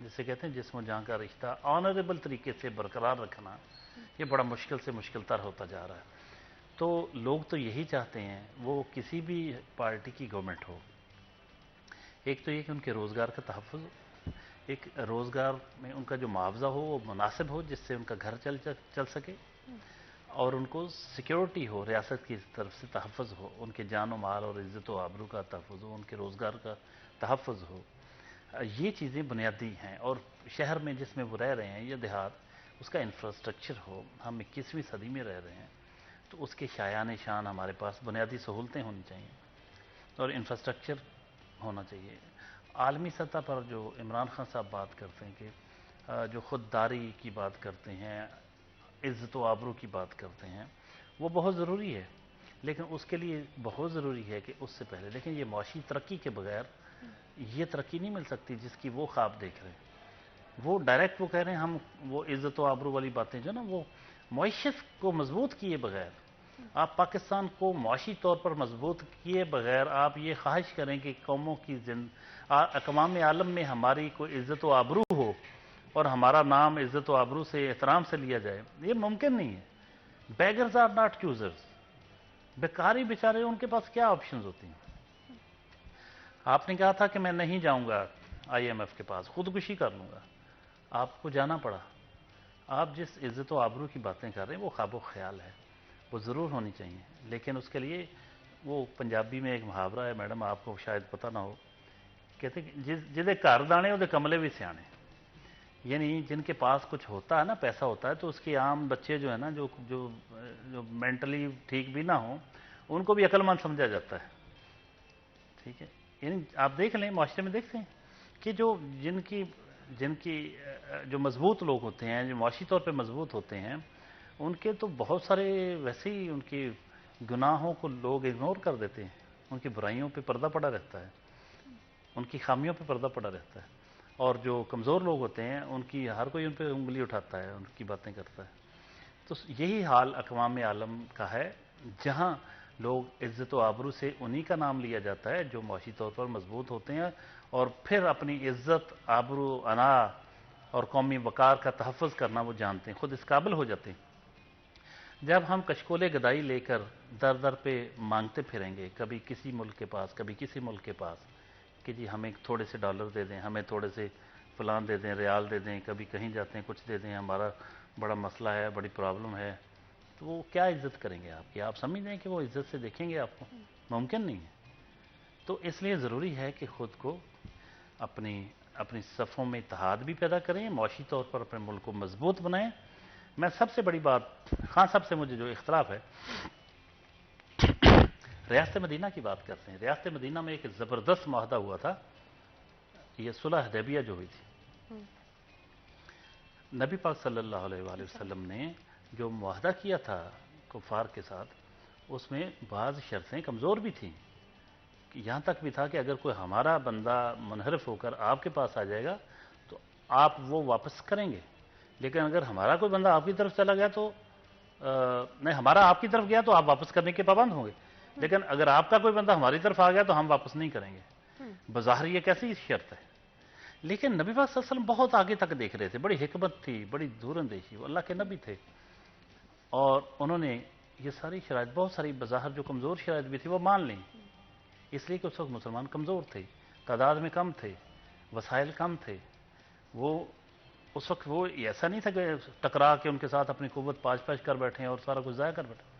جسے کہتے ہیں جسم و جان کا رشتہ آنریبل طریقے سے برقرار رکھنا، یہ بڑا مشکل سے مشکل تر ہوتا جا رہا ہے. تو لوگ تو یہی چاہتے ہیں وہ کسی بھی پارٹی کی گورنمنٹ ہو، ایک تو یہ کہ ان کے روزگار کا تحفظ ہو، ایک روزگار میں ان کا جو معاوضہ ہو وہ مناسب ہو جس سے ان کا گھر چل سکے، اور ان کو سیکیورٹی ہو، ریاست کی طرف سے تحفظ ہو، ان کے جان و مال اور عزت و آبرو کا تحفظ ہو، ان کے روزگار کا تحفظ ہو. یہ چیزیں بنیادی ہیں. اور شہر میں جس میں وہ رہ رہے ہیں یا دیہات، اس کا انفراسٹرکچر ہو. ہم 21ویں صدی میں رہ رہے ہیں تو اس کے شایان شان ہمارے پاس بنیادی سہولتیں ہونی چاہیے اور انفراسٹرکچر ہونا چاہیے. عالمی سطح پر جو عمران خان صاحب بات کرتے ہیں کہ جو خودداری کی بات کرتے ہیں، عزت و آبرو کی بات کرتے ہیں، وہ بہت ضروری ہے. لیکن اس کے لیے بہت ضروری ہے کہ اس سے پہلے لیکن یہ معاشی ترقی کے بغیر یہ ترقی نہیں مل سکتی جس کی وہ خواب دیکھ رہے ہیں. وہ ڈائریکٹ وہ کہہ رہے ہیں ہم وہ عزت و آبرو والی باتیں جو نا وہ معیشت کو مضبوط کیے بغیر، آپ پاکستان کو معاشی طور پر مضبوط کیے بغیر آپ یہ خواہش کریں کہ قوموں کی اقوام عالم میں ہماری کوئی عزت و آبرو ہو اور ہمارا نام عزت و آبرو سے احترام سے لیا جائے، یہ ممکن نہیں ہے. Beggars are not choosers. بیکاری بیچارے ان کے پاس کیا آپشنز ہوتی ہیں. آپ نے کہا تھا کہ میں نہیں جاؤں گا IMF کے پاس، خودکشی کر لوں گا. آپ کو جانا پڑا. آپ جس عزت و آبرو کی باتیں کر رہے ہیں وہ خواب و خیال ہے، وہ ضرور ہونی چاہیے. لیکن اس کے لیے وہ پنجابی میں ایک محاورہ ہے میڈم، آپ کو شاید پتہ نہ ہو، کہتے ہیں جدے گھر دانے وہ کملے بھی سیانے. یعنی جن کے پاس کچھ ہوتا ہے نا، پیسہ ہوتا ہے، تو اس کے عام بچے جو ہے نا جو مینٹلی ٹھیک بھی نہ ہوں ان کو بھی عقل مند سمجھا جاتا ہے. ٹھیک ہے. یعنی آپ دیکھ لیں معاشرے میں دیکھتے ہیں کہ جن کی جو مضبوط لوگ ہوتے ہیں، جو معاشی طور پہ مضبوط ہوتے ہیں، ان کے تو بہت سارے ویسے ہی ان کے گناہوں کو لوگ اگنور کر دیتے ہیں. ان کی برائیوں پہ پردہ پڑا رہتا ہے، ان کی خامیوں پہ پردہ پڑا رہتا ہے. اور جو کمزور لوگ ہوتے ہیں ان کی ہر کوئی ان پہ انگلی اٹھاتا ہے، ان کی باتیں کرتا ہے. تو یہی حال اقوام عالم کا ہے، جہاں لوگ عزت و آبرو سے انہی کا نام لیا جاتا ہے جو معاشی طور پر مضبوط ہوتے ہیں اور پھر اپنی عزت، آبرو، انا اور قومی وقار کا تحفظ کرنا وہ جانتے ہیں، خود اس قابل ہو جاتے ہیں. جب ہم کشکول گدائی لے کر در در پہ مانگتے پھریں گے، کبھی کسی ملک کے پاس کبھی کسی ملک کے پاس کہ جی ہمیں تھوڑے سے ڈالر دے دیں، ہمیں تھوڑے سے فلان دے دیں، ریال دے دیں، کبھی کہیں جاتے ہیں کچھ دے دیں، ہمارا بڑا مسئلہ ہے، بڑی پرابلم ہے، تو وہ کیا عزت کریں گے آپ کی؟ آپ سمجھ دیں کہ وہ عزت سے دیکھیں گے آپ کو؟ ممکن نہیں ہے. تو اس لیے ضروری ہے کہ خود کو اپنی صفوں میں اتحاد بھی پیدا کریں، معاشی طور پر اپنے ملک کو مضبوط بنائیں. میں سب سے بڑی بات خان صاحب سے مجھے جو اختلاف ہے، ریاست مدینہ کی بات کرتے ہیں. ریاست مدینہ میں ایک زبردست معاہدہ ہوا تھا، یہ صلح حدیبیہ جو ہوئی تھی. نبی پاک صلی اللہ علیہ وآلہ وسلم نے جو معاہدہ کیا تھا کفار کے ساتھ، اس میں بعض شرطیں کمزور بھی تھیں. یہاں تک بھی تھا کہ اگر کوئی ہمارا بندہ منحرف ہو کر آپ کے پاس آ جائے گا تو آپ وہ واپس کریں گے، لیکن اگر ہمارا کوئی بندہ آپ کی طرف چلا گیا تو نہیں، ہمارا آپ کی طرف گیا تو آپ واپس کرنے کے پابند ہوں گے، لیکن اگر آپ کا کوئی بندہ ہماری طرف آ گیا تو ہم واپس نہیں کریں گے. بظاہر یہ کیسی شرط ہے، لیکن نبی پاک صلی اللہ علیہ وسلم بہت آگے تک دیکھ رہے تھے. بڑی حکمت تھی، بڑی دور اندیشی، وہ اللہ کے نبی تھے، اور انہوں نے یہ ساری شرائط، بہت ساری بظاہر جو کمزور شرائط بھی تھی وہ مان لیں. اس لیے کہ اس وقت مسلمان کمزور تھے، تعداد میں کم تھے، وسائل کم تھے. وہ اس وقت وہ ایسا نہیں تھا کہ ٹکرا کے ان کے ساتھ اپنی قوت پاش پاش کر بیٹھے اور سارا کچھ ضائع کر بیٹھے.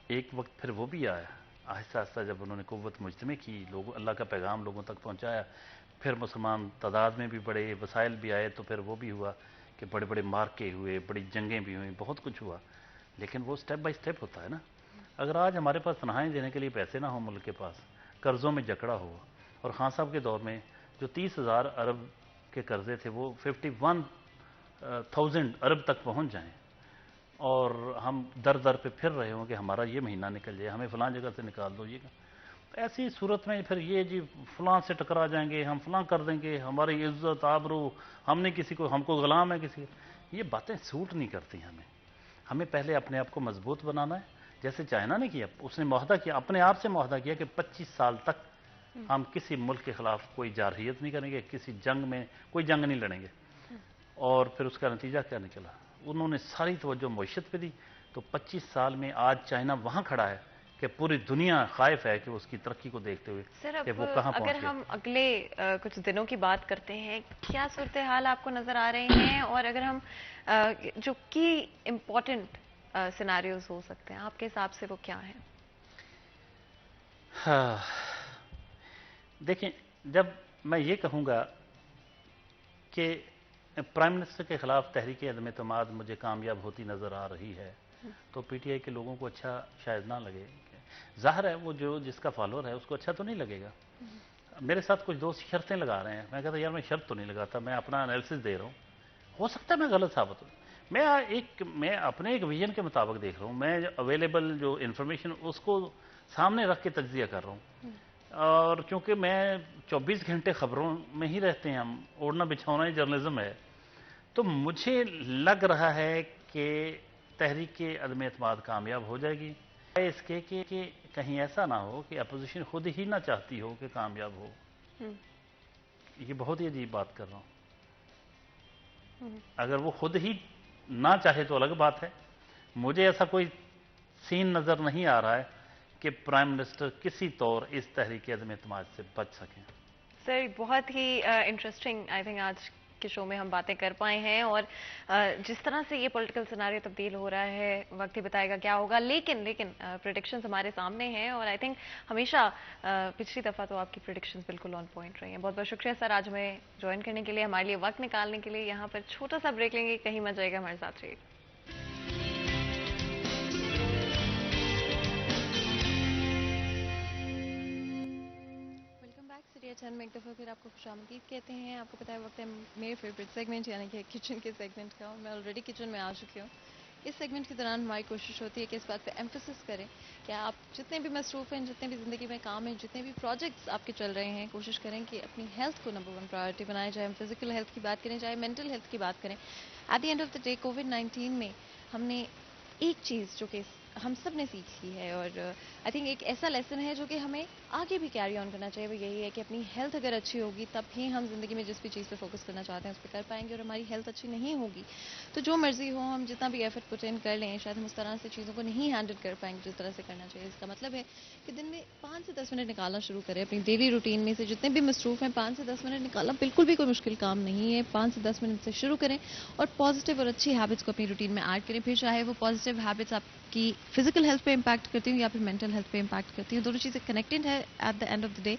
ایک وقت پھر وہ بھی آیا، آہستہ آہستہ جب انہوں نے قوت مجتمع کی، اللہ کا پیغام لوگوں تک پہنچایا، پھر مسلمان تعداد میں بھی بڑے، وسائل بھی آئے، تو پھر وہ بھی ہوا کہ بڑے بڑے مارکے ہوئے، بڑی جنگیں بھی ہوئیں، بہت کچھ ہوا. لیکن وہ سٹیپ بائی سٹیپ ہوتا ہے نا. اگر آج ہمارے پاس تنہائی دینے کے لیے پیسے نہ ہوں، ملک کے پاس قرضوں میں جکڑا ہوا، اور خان صاحب کے دور میں جو 30,000 ارب کے قرضے تھے وہ 51,000 ارب تک پہنچ جائیں، اور ہم در در پہ پھر رہے ہوں کہ ہمارا یہ مہینہ نکل جائے، ہمیں فلاں جگہ سے نکال دو. یہ ایسی صورت میں پھر یہ جی فلاں سے ٹکرا جائیں گے، ہم فلاں کر دیں گے، ہماری عزت آبرو، ہم نے کسی کو، ہم کو غلام ہے کسی، یہ باتیں سوٹ نہیں کرتی ہمیں پہلے اپنے آپ کو مضبوط بنانا ہے. جیسے چائنا نے کیا، اس نے معاہدہ کیا، اپنے آپ سے معاہدہ کیا کہ 25 سال تک ہم کسی ملک کے خلاف کوئی جارحیت نہیں کریں گے، کسی جنگ میں کوئی جنگ نہیں لڑیں گے۔ اور پھر اس کا نتیجہ کیا نکلا؟ انہوں نے ساری توجہ معیشت پہ دی، تو 25 سال میں آج چائنا وہاں کھڑا ہے کہ پوری دنیا خائف ہے کہ اس کی ترقی کو دیکھتے ہوئے سر کہ اب وہ کہاں اگر پہنچ گیا۔ ہم اگلے کچھ دنوں کی بات کرتے ہیں، کیا صورتحال آپ کو نظر آ رہے ہیں؟ اور اگر ہم جو کی امپورٹنٹ سیناریوز ہو سکتے ہیں آپ کے حساب سے وہ کیا ہیں؟ ہاں، دیکھیں، جب میں یہ کہوں گا کہ پرائم منسٹر کے خلاف تحریک عدم اعتماد مجھے کامیاب ہوتی نظر آ رہی ہے، تو پی ٹی آئی کے لوگوں کو اچھا شاید نہ لگے۔ ظاہر ہے وہ جس کا فالوور ہے اس کو اچھا تو نہیں لگے گا۔ میرے ساتھ کچھ دوست شرطیں لگا رہے ہیں، میں کہتا یار میں شرط تو نہیں لگاتا، میں اپنا انالیسس دے رہا ہوں، ہو سکتا ہے میں غلط ثابت ہوں۔ میں اپنے ایک ویژن کے مطابق دیکھ رہا ہوں، میں اویلیبل جو انفارمیشن اس کو سامنے رکھ کے تجزیہ کر رہا ہوں۔ اور چونکہ میں 24 گھنٹے خبروں میں ہی رہتے ہیں، ہم اوڑھنا بچھونا ہی جرنلزم ہے، تو مجھے لگ رہا ہے کہ تحریک عدم اعتماد کامیاب ہو جائے گی، اس کے کہ کہیں ایسا نہ ہو کہ اپوزیشن خود ہی نہ چاہتی ہو کہ کامیاب ہو۔ یہ بہت ہی عجیب بات کر رہا ہوں۔ اگر وہ خود ہی نہ چاہے تو الگ بات ہے، مجھے ایسا کوئی سین نظر نہیں آ رہا ہے کہ پرائم منسٹر کسی طور اس تحریک عدم اعتماد سے بچ سکیں۔ سر بہت ہی انٹرسٹنگ آئی تھنک آج کے شو میں ہم باتیں کر پائے ہیں، اور جس طرح سے یہ پولیٹیکل سیناریو تبدیل ہو رہا ہے وقت ہی بتائے گا کیا ہوگا، لیکن پریڈکشنز ہمارے سامنے ہیں، اور آئی تھنک ہمیشہ پچھلی دفعہ تو آپ کی پریڈکشنز بالکل آن پوائنٹ رہی ہیں۔ بہت بہت شکریہ سر آج ہمیں جوائن کرنے کے لیے، ہمارے لیے وقت نکالنے کے لیے۔ یہاں پر چھوٹا سا بریک لیں گے، کہیں مت جائے گا، ہمارے ساتھ رہیے۔ میں ایک دفعہ پھر آپ کو خوش آمدید کہتے ہیں۔ آپ کو پتہ ہے وقت ہے میرے فیوریٹ سیگمنٹ یعنی کہ کچن کے سیگمنٹ کا، اور میں آلریڈی کچن میں آ چکی ہوں۔ اس سیگمنٹ کے دوران ہماری کوشش ہوتی ہے کہ اس بات پہ ایمفیسس کریں کہ آپ جتنے بھی مصروف ہیں، جتنے بھی زندگی میں کام ہیں، جتنے بھی پروجیکٹس آپ کے چل رہے ہیں، کوشش کریں کہ اپنی ہیلتھ کو نمبر 1 پرائرٹی بنائیں، چاہے ہم فزیکل ہیلتھ کی بات کریں، چاہے مینٹل ہیلتھ کی بات کریں۔ At the end of the day کووڈ-19 میں ہم نے ایک چیز جو کہ ہم سب نے سیکھی ہے، اور آئی تھنک ایک ایسا لیسن ہے جو کہ ہمیں آگے بھی کیری آن کرنا چاہیے، وہ یہی ہے کہ اپنی ہیلتھ اگر اچھی ہوگی تب ہی ہم زندگی میں جس بھی چیز پہ فوکس کرنا چاہتے ہیں اس پہ کر پائیں گے، اور ہماری ہیلتھ اچھی نہیں ہوگی تو جو مرضی ہو ہم جتنا بھی ایفرٹ پٹ ان کر لیں، شاید ہم اس طرح سے چیزوں کو نہیں ہینڈل کر پائیں گے جس طرح سے کرنا چاہیے۔ اس کا مطلب ہے کہ دن میں 5 سے 10 منٹ نکالنا شروع کریں اپنی ڈیلی روٹین میں سے، جتنے بھی مصروف ہیں 5 سے 10 منٹ نکالنا بالکل بھی کوئی مشکل کام نہیں ہے۔ 5 سے 10 منٹ سے شروع کریں اور پازیٹیو اور اچھی ہیبٹس کو اپنی روٹین میں ایڈ کریں، پھر چاہے وہ پازیٹیو ہیبٹس آپ کی فزیکل ہیلتھ پہ امپیکٹ کرتی ہوں یا پھر مینٹل ہیلتھ پہ امپیکٹ کرتی ہوں، دونوں چیزیں کنیکٹڈ ہے at the end of the day.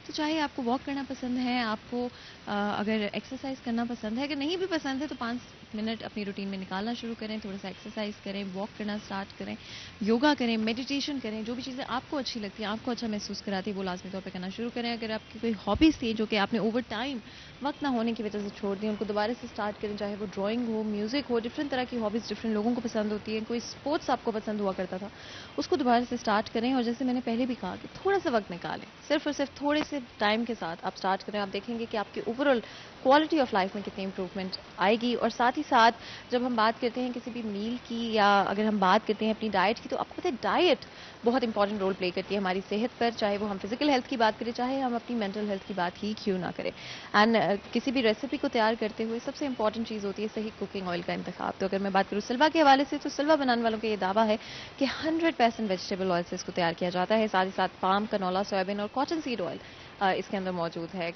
تو چاہے آپ کو واک کرنا پسند ہے، آپ کو اگر ایکسرسائز کرنا پسند ہے، اگر نہیں بھی پسند ہے تو 5 منٹ اپنی روٹین میں نکالنا شروع کریں، تھوڑا سا ایکسرسائز کریں، واک کرنا اسٹارٹ کریں، یوگا کریں، میڈیٹیشن کریں، جو بھی چیزیں آپ کو اچھی لگتی ہیں، آپ کو اچھا محسوس کراتی ہے وہ لازمی طور پہ کرنا شروع کریں۔ اگر آپ کی کوئی ہابیز تھی جو کہ آپ نے اوور ٹائم وقت نہ ہونے کی وجہ سے چھوڑ دی، ان کو دوبارہ سے اسٹارٹ کریں، چاہے وہ ڈرائنگ ہو، میوزک ہو، ڈفرینٹ طرح کی ہابیز ڈفرینٹ لوگوں کو پسند ہوتی ہیں، کوئی اسپورٹس آپ کو پسند ہوا کرتا تھا اس کو دوبارہ سے اسٹارٹ کریں، اور جیسے میں نے پہلے بھی کہا کہ تھوڑا سا وقت نکالیں، صرف اور صرف تھوڑے سے ٹائم کے ساتھ آپ اسٹارٹ کریں، آپ دیکھیں گے کہ آپ کی over all quality of life میں کتنی امپروومنٹ آئے گی۔ اور ساتھ ہی ساتھ جب ہم بات کرتے ہیں کسی بھی میل کی یا اگر ہم بات کرتے ہیں اپنی ڈائٹ کی، تو آپ کو پتہ ہے ڈائٹ بہت امپورٹنٹ رول پلے کرتی ہے ہماری صحت پر، چاہے وہ ہم فزیکل ہیلتھ کی بات کریں، چاہے ہم اپنی مینٹل ہیلتھ کی بات ہی کیوں نہ کریں۔ اینڈ کسی بھی ریسیپی کو تیار کرتے ہوئے سب سے امپورٹنٹ چیز ہوتی ہے صحیح کوکنگ آئل کا انتخاب۔ تو اگر میں بات کروں سلوا کے حوالے سے، تو سلوا بنانے والوں کا یہ دعویٰ ہے کہ 100% ویجیٹیبل آئل سے اس کو تیار کیا جاتا ہے، ساتھ ہی ساتھ پام، کنولا، سویابین اور کاٹن سیڈ آئل اس کے اندر موجود ہے۔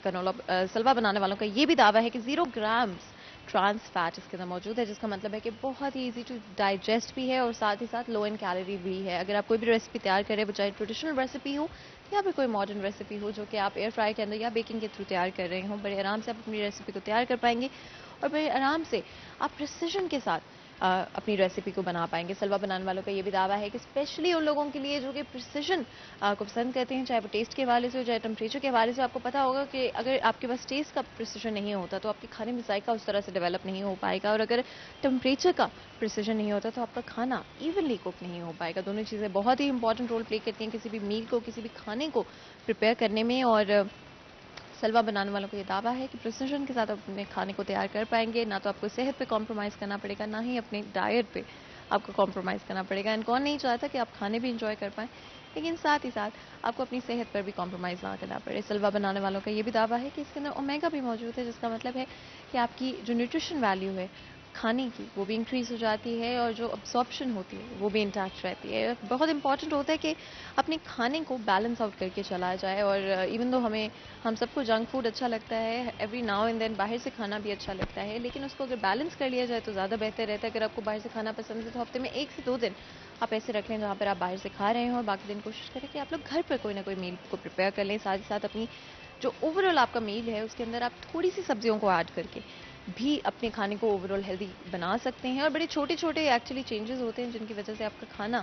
سلوا بنانے والوں کا یہ بھی دعویٰ ہے کہ 0 گرامز ٹرانس فیٹ اس کے اندر موجود ہے، جس کا مطلب ہے کہ بہت ہی ایزی ٹو ڈائجسٹ بھی ہے اور ساتھ ہی ساتھ لو ان کیلوری بھی ہے۔ اگر آپ کوئی بھی ریسیپی تیار کریں، وہ چاہے ٹریڈیشنل ریسیپی ہو یا پھر کوئی ماڈرن ریسیپی ہو جو کہ آپ ایئر فرائی کے اندر یا بیکنگ کے تھرو تیار کر رہے ہوں، بڑے آرام سے آپ اپنی ریسیپی کو تیار کر پائیں گے اور بڑے آرام سے آپ پریسیجن کے ساتھ اپنی ریسیپی کو بنا پائیں گے۔ سلوا بنانے والوں کا یہ بھی دعویٰ ہے کہ اسپیشلی ان لوگوں کے لیے جو کہ پریسیجن کو پسند کرتے ہیں، چاہے وہ ٹیسٹ کے حوالے سے ہو، چاہے ٹمپریچر کے حوالے سے، آپ کو پتا ہوگا کہ اگر آپ کے پاس ٹیسٹ کا پریسیجن نہیں ہوتا تو آپ کے کھانے میں ذائقہ اس طرح سے ڈیولپ نہیں ہو پائے گا، اور اگر ٹمپریچر کا پریسیجن نہیں ہوتا تو آپ کا کھانا ایونلی کوک نہیں ہو پائے گا۔ دونوں چیزیں بہت ہی امپورٹنٹ رول پلے کرتی ہیں کسی بھی میل کو، کسی بھی کھانے کو پریپیئر کرنے میں، اور سلوا بنانے والوں کو یہ دعویٰ ہے کہ پریسیجن کے ساتھ آپ اپنے کھانے کو تیار کر پائیں گے، نہ تو آپ کو صحت پہ کمپرومائز کرنا پڑے گا، نہ ہی اپنے ڈائٹ پہ آپ کو کمپرومائز کرنا پڑے گا۔ اینڈ کون نہیں چاہتا کہ آپ کھانے بھی انجوائے کر پائیں، لیکن ساتھ ہی ساتھ آپ کو اپنی صحت پر بھی کمپرومائز نہ کرنا پڑے. سلوا بنانے والوں کا یہ بھی دعویٰ ہے کہ اس کے اندر اومیگا بھی موجود ہے، جس کا مطلب ہے کہ آپ کی جو نیوٹریشن ویلیو ہے کھانے کی وہ بھی انکریز ہو جاتی ہے، اور جو ابزارپشن ہوتی ہے وہ بھی انٹیکٹ رہتی ہے. بہت امپورٹنٹ ہوتا ہے کہ اپنے کھانے کو بیلنس آؤٹ کر کے چلا جائے. اور ایون دو ہم سب کو جنک فوڈ اچھا لگتا ہے، ایوری ناؤ اینڈ دین باہر سے کھانا بھی اچھا لگتا ہے، لیکن اس کو اگر بیلنس کر لیا جائے تو زیادہ بہتر رہتا ہے. اگر آپ کو باہر سے کھانا پسند ہے تو ہفتے میں 1 سے 2 دن آپ ایسے رکھ لیں جہاں پر آپ باہر سے کھا رہے ہوں، اور باقی دن کوشش کریں کہ آپ لوگ گھر پر کوئی نہ کوئی میل کو پریپیئر کر لیں. ساتھ ہی ساتھ اپنی جو اوور آل آپ کا میل ہے اس کے اندر آپ تھوڑی سی سبزیوں کو ایڈ کر کے بھی اپنے کھانے کو اوور آل ہیلدی بنا سکتے ہیں. اور بڑے چھوٹے چھوٹے ایکچولی چینجز ہوتے ہیں جن کی وجہ سے آپ کا کھانا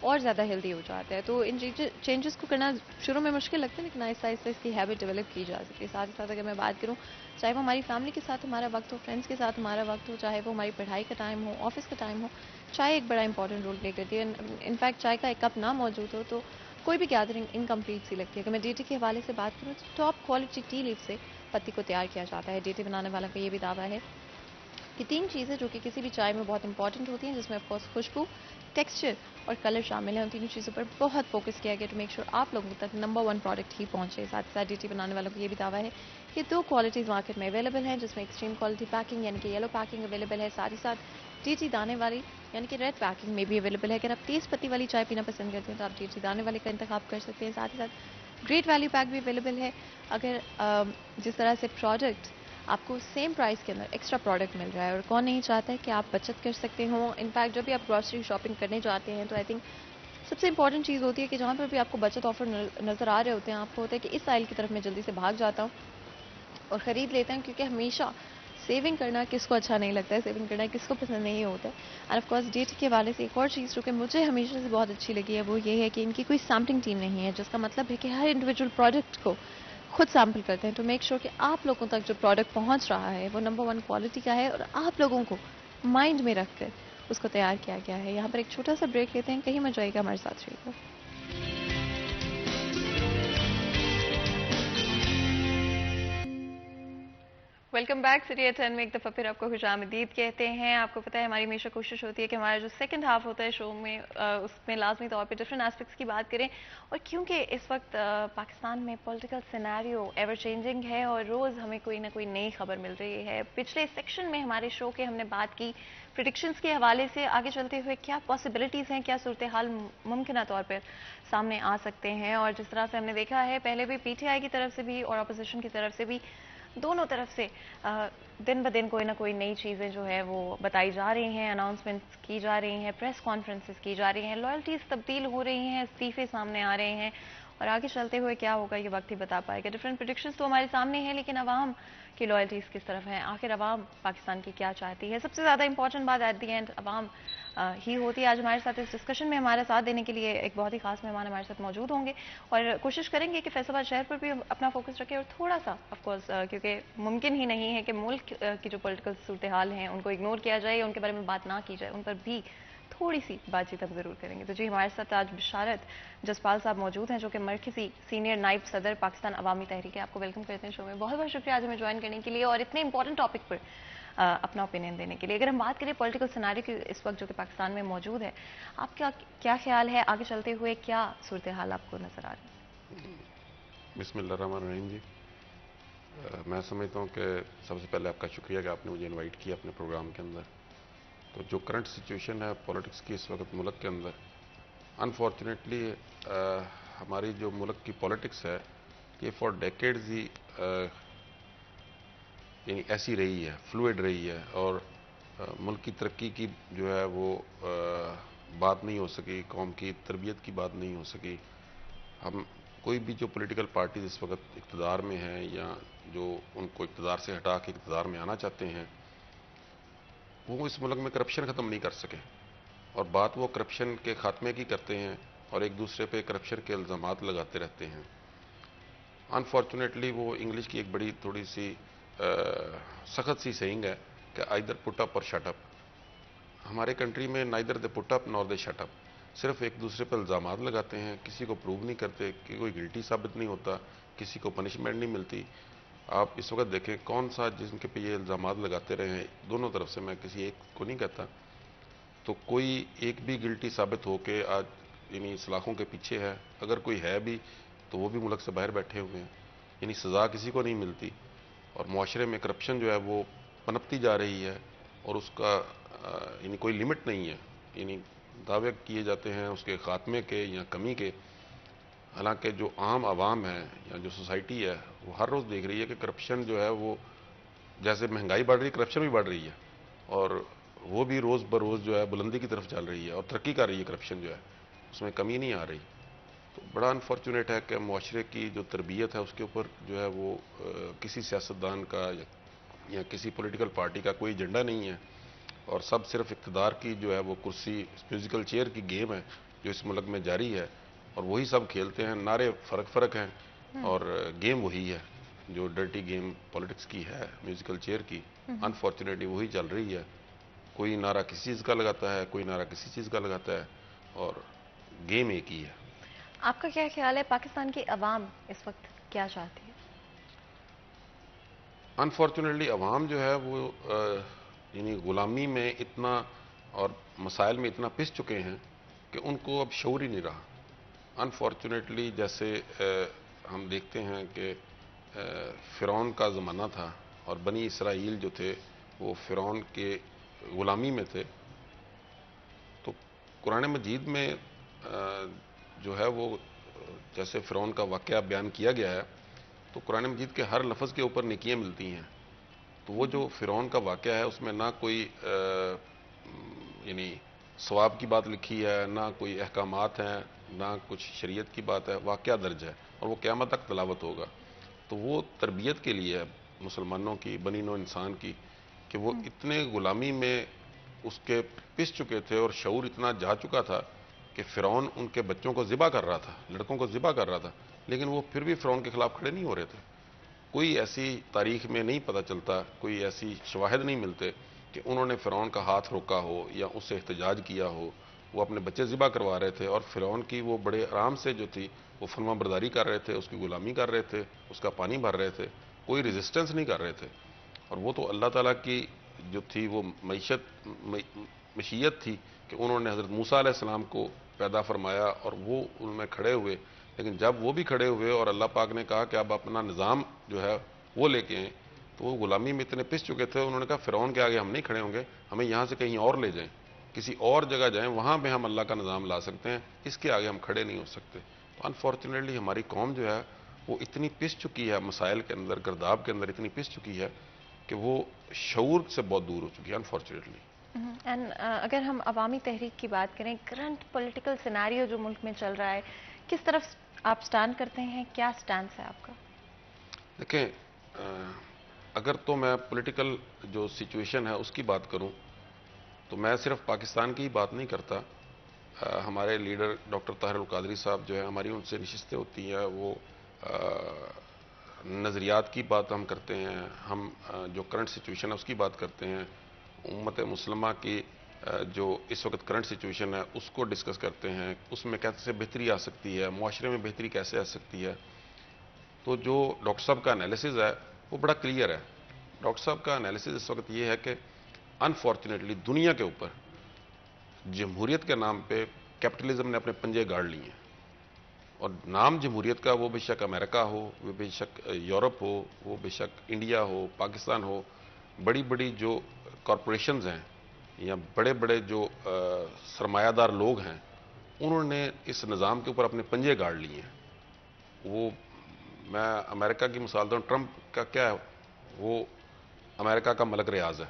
اور زیادہ ہیلدی ہو جاتا ہے. تو ان چینجز کو کرنا شروع میں مشکل لگتا ہے، لیکن آہستہ آہستہ اس کی ہیبٹ ڈیولپ کی جا سکتی ہے. ساتھ ہی ساتھ اگر میں بات کروں، چاہے وہ ہماری فیملی کے ساتھ ہمارا وقت ہو، فرینڈس کے ساتھ ہمارا وقت ہو، چاہے وہ ہماری پڑھائی کا ٹائم ہو، آفس کا ٹائم ہو، چائے ایک بڑا امپورٹنٹ رول پلے کرتی ہے. انفیکٹ چائے کا ایک کپ نہ موجود ہو تو کوئی بھی گیدرنگ انکمپلیٹ سی لگتی ہے. اگر میں ڈیٹی کے حوالے سے بات کروں تو ٹاپ کوالٹی ٹی لیف سے پتی کو تیار کیا جاتا ہے. ڈیٹی بنانے والا کا یہ بھی دعویٰ ہے کہ 3 چیزیں جو کہ کسی بھی چائے میں بہت امپورٹنٹ ہوتی ہیں، جس میں آف کورس خوشبو، ٹیکسچر اور کلر شامل ہیں، ان تینوں چیزوں پر بہت فوکس کیا گیا ٹو میک شور آپ لوگوں تک نمبر 1 پروڈکٹ ہی پہنچے. ساتھ ہی ساتھ ڈیٹی بنانے والوں کو یہ بھی دعویٰ ہے کہ 2 کوالٹیز مارکیٹ میں اویلیبل ہیں، جس میں ایکسٹریم کوالٹی پیکنگ یعنی کہ یلو پیکنگ اویلیبل ہے. ساتھ ہی ساتھ ڈیٹی دانے والی یعنی کہ ریڈ پیکنگ میں بھی اویلیبل ہے. اگر آپ تیز پتی والی چائے پینا پسند کرتے ہیں تو آپ ڈیٹی دانے والے کا انتخاب کر سکتے ہیں. ساتھ ہی ساتھ گریٹ ویلیو پیک بھی اویلیبل ہے. اگر جس طرح سے پروڈکٹ آپ کو سیم پرائس کے اندر ایکسٹرا پروڈکٹ مل رہا ہے، اور کون نہیں چاہتا ہے کہ آپ بچت کر سکتے ہوں. انفیکٹ جب بھی آپ گروسری شاپنگ کرنے جاتے ہیں تو آئی تھنک سب سے امپورٹنٹ چیز ہوتی ہے کہ جہاں پر بھی آپ کو بچت آفر نظر آ رہے ہوتے ہیں، آپ کو ہوتا ہے کہ اس آئل کی طرف میں جلدی سے بھاگ جاتا ہوں اور خرید لیتے ہیں، کیونکہ ہمیشہ سیونگ کرنا کس کو اچھا نہیں لگتا ہے، سیونگ کرنا کس کو پسند نہیں ہوتا ہے. اینڈ آف کورس ڈیٹ کے حوالے سے ایک اور چیز جو کہ مجھے ہمیشہ سے بہت اچھی لگی ہے وہ یہ ہے کہ ان کی کوئی سیمپلنگ ٹیم نہیں ہے، جس کا مطلب ہے کہ ہر انڈیویجول پروڈکٹ کو خود سیمپل کرتے ہیں ٹو میک شور کہ آپ لوگوں تک جو پروڈکٹ پہنچ رہا ہے وہ نمبر 1 کوالٹی کا ہے، اور آپ لوگوں کو مائنڈ میں رکھ کر اس کو تیار کیا گیا ہے. یہاں پر ایک چھوٹا سا بریک لیتے ہیں، کہیں مت جائے گا، ہمارے ساتھ رہیے گا. Welcome back. سٹی 10 میں ایک دفعہ پھر آپ کو خوش آمدید کہتے ہیں. آپ کو پتہ ہے ہماری ہمیشہ کوشش ہوتی ہے کہ ہمارا جو سیکنڈ ہاف ہوتا ہے شو میں اس میں لازمی طور پہ ڈفرینٹ اسپیکٹس کی بات کریں. اور کیونکہ اس وقت پاکستان میں پولیٹیکل سینیریو ایور چینجنگ ہے اور روز ہمیں کوئی نہ کوئی نئی خبر مل رہی ہے. پچھلے سیکشن میں ہمارے شو کے ہم نے بات کی پریڈکشنز کے حوالے سے، آگے چلتے ہوئے کیا پاسبلٹیز ہیں، کیا صورتحال ممکنہ طور پر سامنے آ سکتے ہیں. اور جس طرح سے ہم نے دیکھا ہے پہلے بھی پی ٹی آئی کی طرف سے بھی اور اپوزیشن کی طرف سے بھی دونوں طرف سے دن بدن کوئی نہ کوئی نئی چیزیں جو ہے وہ بتائی جا رہی ہیں، اناؤنسمنٹس کی جا رہی ہیں، پریس کانفرنسز کی جا رہی ہیں، لائلٹیز تبدیل ہو رہی ہیں، استعفے سامنے آ رہے ہیں. اور آگے چلتے ہوئے کیا ہوگا یہ وقت ہی بتا پائے گا. ڈفرینٹ پریڈکشنز تو ہمارے سامنے ہیں، لیکن عوام کی لائلٹیز کس طرف ہیں، آخر عوام پاکستان کی کیا چاہتی ہے. سب سے زیادہ امپورٹنٹ بات ایٹ دی اینڈ عوام ہی ہوتی ہے. آج ہمارے ساتھ اس ڈسکشن میں ہمارا ساتھ دینے کے لیے ایک بہت ہی خاص مہمان ہمارے ساتھ موجود ہوں گے، اور کوشش کریں گے کہ فیصل آباد شہر پر بھی اپنا فوکس رکھیں، اور تھوڑا سا آف کورس کیونکہ ممکن ہی نہیں ہے کہ ملک کی جو پولیٹیکل صورتحال ہیں ان کو اگنور کیا جائے یا ان کے بارے میں بات نہ کی جائے، ان پر بھی تھوڑی سی بات چیت ہم ضرور کریں گے. تو جی ہمارے ساتھ آج بشارت جسپال صاحب موجود ہیں جو کہ مرکزی سینئر نائب صدر پاکستان عوامی تحریک ہے. آپ کو ویلکم کرتے ہیں شو میں. بہت بہت شکریہ آج ہمیں جوائن کرنے کے لیے اور اتنے امپورٹنٹ ٹاپک پر اپنا اوپینین دینے کے لیے. اگر ہم بات کریں پولیٹیکل سینیریو کی اس وقت جو کہ پاکستان میں موجود ہے، آپ کا کیا خیال ہے، آگے چلتے ہوئے کیا صورتحال آپ کو نظر آ رہی ہے؟ بسم اللہ الرحمن الرحیم. جی میں سمجھتا ہوں کہ سب سے پہلے آپ کا شکریہ کہ آپ نے مجھے انوائٹ کیا اپنے پروگرام کے اندر. تو جو کرنٹ سچویشن ہے پولیٹکس کی اس وقت ملک کے اندر، انفارچونیٹلی ہماری جو ملک کی پولیٹکس ہے یہ فار ڈیکیڈز ہی یعنی ایسی رہی ہے، فلوئڈ رہی ہے، اور ملک کی ترقی کی جو ہے وہ بات نہیں ہو سکی، قوم کی تربیت کی بات نہیں ہو سکی. ہم کوئی بھی جو پولیٹیکل پارٹیز اس وقت اقتدار میں ہیں یا جو ان کو اقتدار سے ہٹا کے اقتدار میں آنا چاہتے ہیں، وہ اس ملک میں کرپشن ختم نہیں کر سکے. اور بات وہ کرپشن کے خاتمے کی کرتے ہیں اور ایک دوسرے پہ کرپشن کے الزامات لگاتے رہتے ہیں. انفارچونیٹلی وہ انگلش کی ایک بڑی تھوڑی سی سخت سی سینگ ہے کہ آئدر پٹ اپ اور شٹ اپ. ہمارے کنٹری میں نائدر دے پٹ اپ نور دے شٹ اپ. صرف ایک دوسرے پر الزامات لگاتے ہیں، کسی کو پروو نہیں کرتے، کہ کوئی گلٹی ثابت نہیں ہوتا، کسی کو پنشمنٹ نہیں ملتی. آپ اس وقت دیکھیں کون سا جن کے پہ یہ الزامات لگاتے رہے ہیں دونوں طرف سے، میں کسی ایک کو نہیں کہتا، تو کوئی ایک بھی گلٹی ثابت ہو کے آج یعنی سلاخوں کے پیچھے ہے، اگر کوئی ہے بھی تو وہ بھی ملک سے باہر بیٹھے ہوئے ہیں، یعنی سزا کسی کو نہیں ملتی، اور معاشرے میں کرپشن جو ہے وہ پنپتی جا رہی ہے، اور اس کا یعنی کوئی لمٹ نہیں ہے، یعنی دعوے کیے جاتے ہیں اس کے خاتمے کے یا کمی کے، حالانکہ جو عام عوام ہے یا جو سوسائٹی ہے وہ ہر روز دیکھ رہی ہے کہ کرپشن جو ہے وہ جیسے مہنگائی بڑھ رہی ہے کرپشن بھی بڑھ رہی ہے، اور وہ بھی روز بروز جو ہے بلندی کی طرف چل رہی ہے اور ترقی کر رہی ہے، کرپشن جو ہے اس میں کمی نہیں آ رہی۔ تو بڑا انفارچونیٹ ہے کہ معاشرے کی جو تربیت ہے اس کے اوپر جو ہے وہ کسی سیاستدان کا یا کسی پولیٹیکل پارٹی کا کوئی ایجنڈا نہیں ہے، اور سب صرف اقتدار کی جو ہے وہ کرسی میوزیکل چیئر کی گیم ہے جو اس ملک میں جاری ہے، اور وہی سب کھیلتے ہیں، نعرے فرق ہیں اور گیم وہی ہے جو ڈرٹی گیم پولیٹکس کی ہے میوزیکل چیئر کی، انفارچونیٹلی وہی چل رہی ہے، کوئی نعرہ کسی چیز کا لگاتا ہے، کوئی نعرہ کسی چیز کا لگاتا ہے، اور گیم ایک ہی ہے۔ آپ کا کیا خیال ہے پاکستان کی عوام اس وقت کیا چاہتی ہے؟ انفارچونیٹلی عوام جو ہے وہ یعنی غلامی میں اتنا اور مسائل میں اتنا پس چکے ہیں کہ ان کو اب شعور ہی نہیں رہا۔ انفارچونیٹلی جیسے ہم دیکھتے ہیں کہ فرعون کا زمانہ تھا اور بنی اسرائیل جو تھے وہ فرعون کے غلامی میں تھے، تو قرآن مجید میں جو ہے وہ جیسے فرعون کا واقعہ بیان کیا گیا ہے، تو قرآن مجید کے ہر لفظ کے اوپر نیکیاں ملتی ہیں، تو وہ جو فرعون کا واقعہ ہے اس میں نہ کوئی یعنی ثواب کی بات لکھی ہے، نہ کوئی احکامات ہیں، نہ کچھ شریعت کی بات ہے، واقعہ درج ہے اور وہ قیامت تک تلاوت ہوگا۔ تو وہ تربیت کے لیے ہے مسلمانوں کی، بنی نوع انسان کی، کہ وہ اتنے غلامی میں اس کے پس چکے تھے اور شعور اتنا جا چکا تھا کہ فرعون ان کے بچوں کو ذبح کر رہا تھا، لڑکوں کو ذبح کر رہا تھا، لیکن وہ پھر بھی فرعون کے خلاف کھڑے نہیں ہو رہے تھے۔ کوئی ایسی تاریخ میں نہیں پتہ چلتا، کوئی ایسی شواہد نہیں ملتے کہ انہوں نے فرعون کا ہاتھ روکا ہو یا اس سے احتجاج کیا ہو۔ وہ اپنے بچے ذبح کروا رہے تھے اور فرعون کی وہ بڑے آرام سے جو تھی وہ فرما برداری کر رہے تھے، اس کی غلامی کر رہے تھے، اس کا پانی بھر رہے تھے، کوئی ریزسٹنس نہیں کر رہے تھے۔ اور وہ تو اللہ تعالیٰ کی جو تھی وہ مشیت تھی کہ انہوں نے حضرت موسیٰ علیہ السلام کو پیدا فرمایا اور وہ ان میں کھڑے ہوئے، لیکن جب وہ بھی کھڑے ہوئے اور اللہ پاک نے کہا کہ اب اپنا نظام جو ہے وہ لے کے آئیں، تو وہ غلامی میں اتنے پس چکے تھے، انہوں نے کہا فرعون کے آگے ہم نہیں کھڑے ہوں گے، ہمیں یہاں سے کہیں اور لے جائیں، کسی اور جگہ جائیں، وہاں پہ ہم اللہ کا نظام لا سکتے ہیں، اس کے آگے ہم کھڑے نہیں ہو سکتے۔ تو انفارچونیٹلی ہماری قوم جو ہے وہ اتنی پس چکی ہے، مسائل کے اندر، گرداب کے اندر اتنی پس چکی ہے کہ وہ شعور سے بہت دور ہو چکی ہے انفارچونیٹلی۔ اینڈ اگر ہم عوامی تحریک کی بات کریں، کرنٹ پولیٹیکل سیناریو جو ملک میں چل رہا ہے، کس طرف آپ سٹینڈ کرتے ہیں؟ کیا سٹینس ہے آپ کا؟ دیکھیں، اگر تو میں پولیٹیکل جو سچویشن ہے اس کی بات کروں تو میں صرف پاکستان کی ہی بات نہیں کرتا، ہمارے لیڈر ڈاکٹر طاہر القادری صاحب جو ہے، ہماری ان سے نشستیں ہوتی ہیں، وہ نظریات کی بات ہم کرتے ہیں، ہم جو کرنٹ سچویشن ہے اس کی بات کرتے ہیں، امت مسلمہ کی جو اس وقت کرنٹ سچویشن ہے اس کو ڈسکس کرتے ہیں، اس میں کیسے بہتری آ سکتی ہے، معاشرے میں بہتری کیسے آ سکتی ہے۔ تو جو ڈاکٹر صاحب کا انالیسز ہے وہ بڑا کلیئر ہے۔ ڈاکٹر صاحب کا انالیسز اس وقت یہ ہے کہ انفارچونیٹلی دنیا کے اوپر جمہوریت کے نام پہ کیپٹلزم نے اپنے پنجے گاڑ لیے ہیں، اور نام جمہوریت کا وہ بے شک امریکہ ہو، وہ بے شک یورپ ہو، وہ بے شک انڈیا ہو، پاکستان ہو، بڑی بڑی جو کارپوریشنز ہیں یا بڑے بڑے جو سرمایہ دار لوگ ہیں، انہوں نے اس نظام کے اوپر اپنے پنجے گاڑ لیے ہیں۔ وہ میں امریکہ کی مثال دوں، ٹرمپ کا کیا ہے، وہ امریکہ کا ملک ریاض ہے،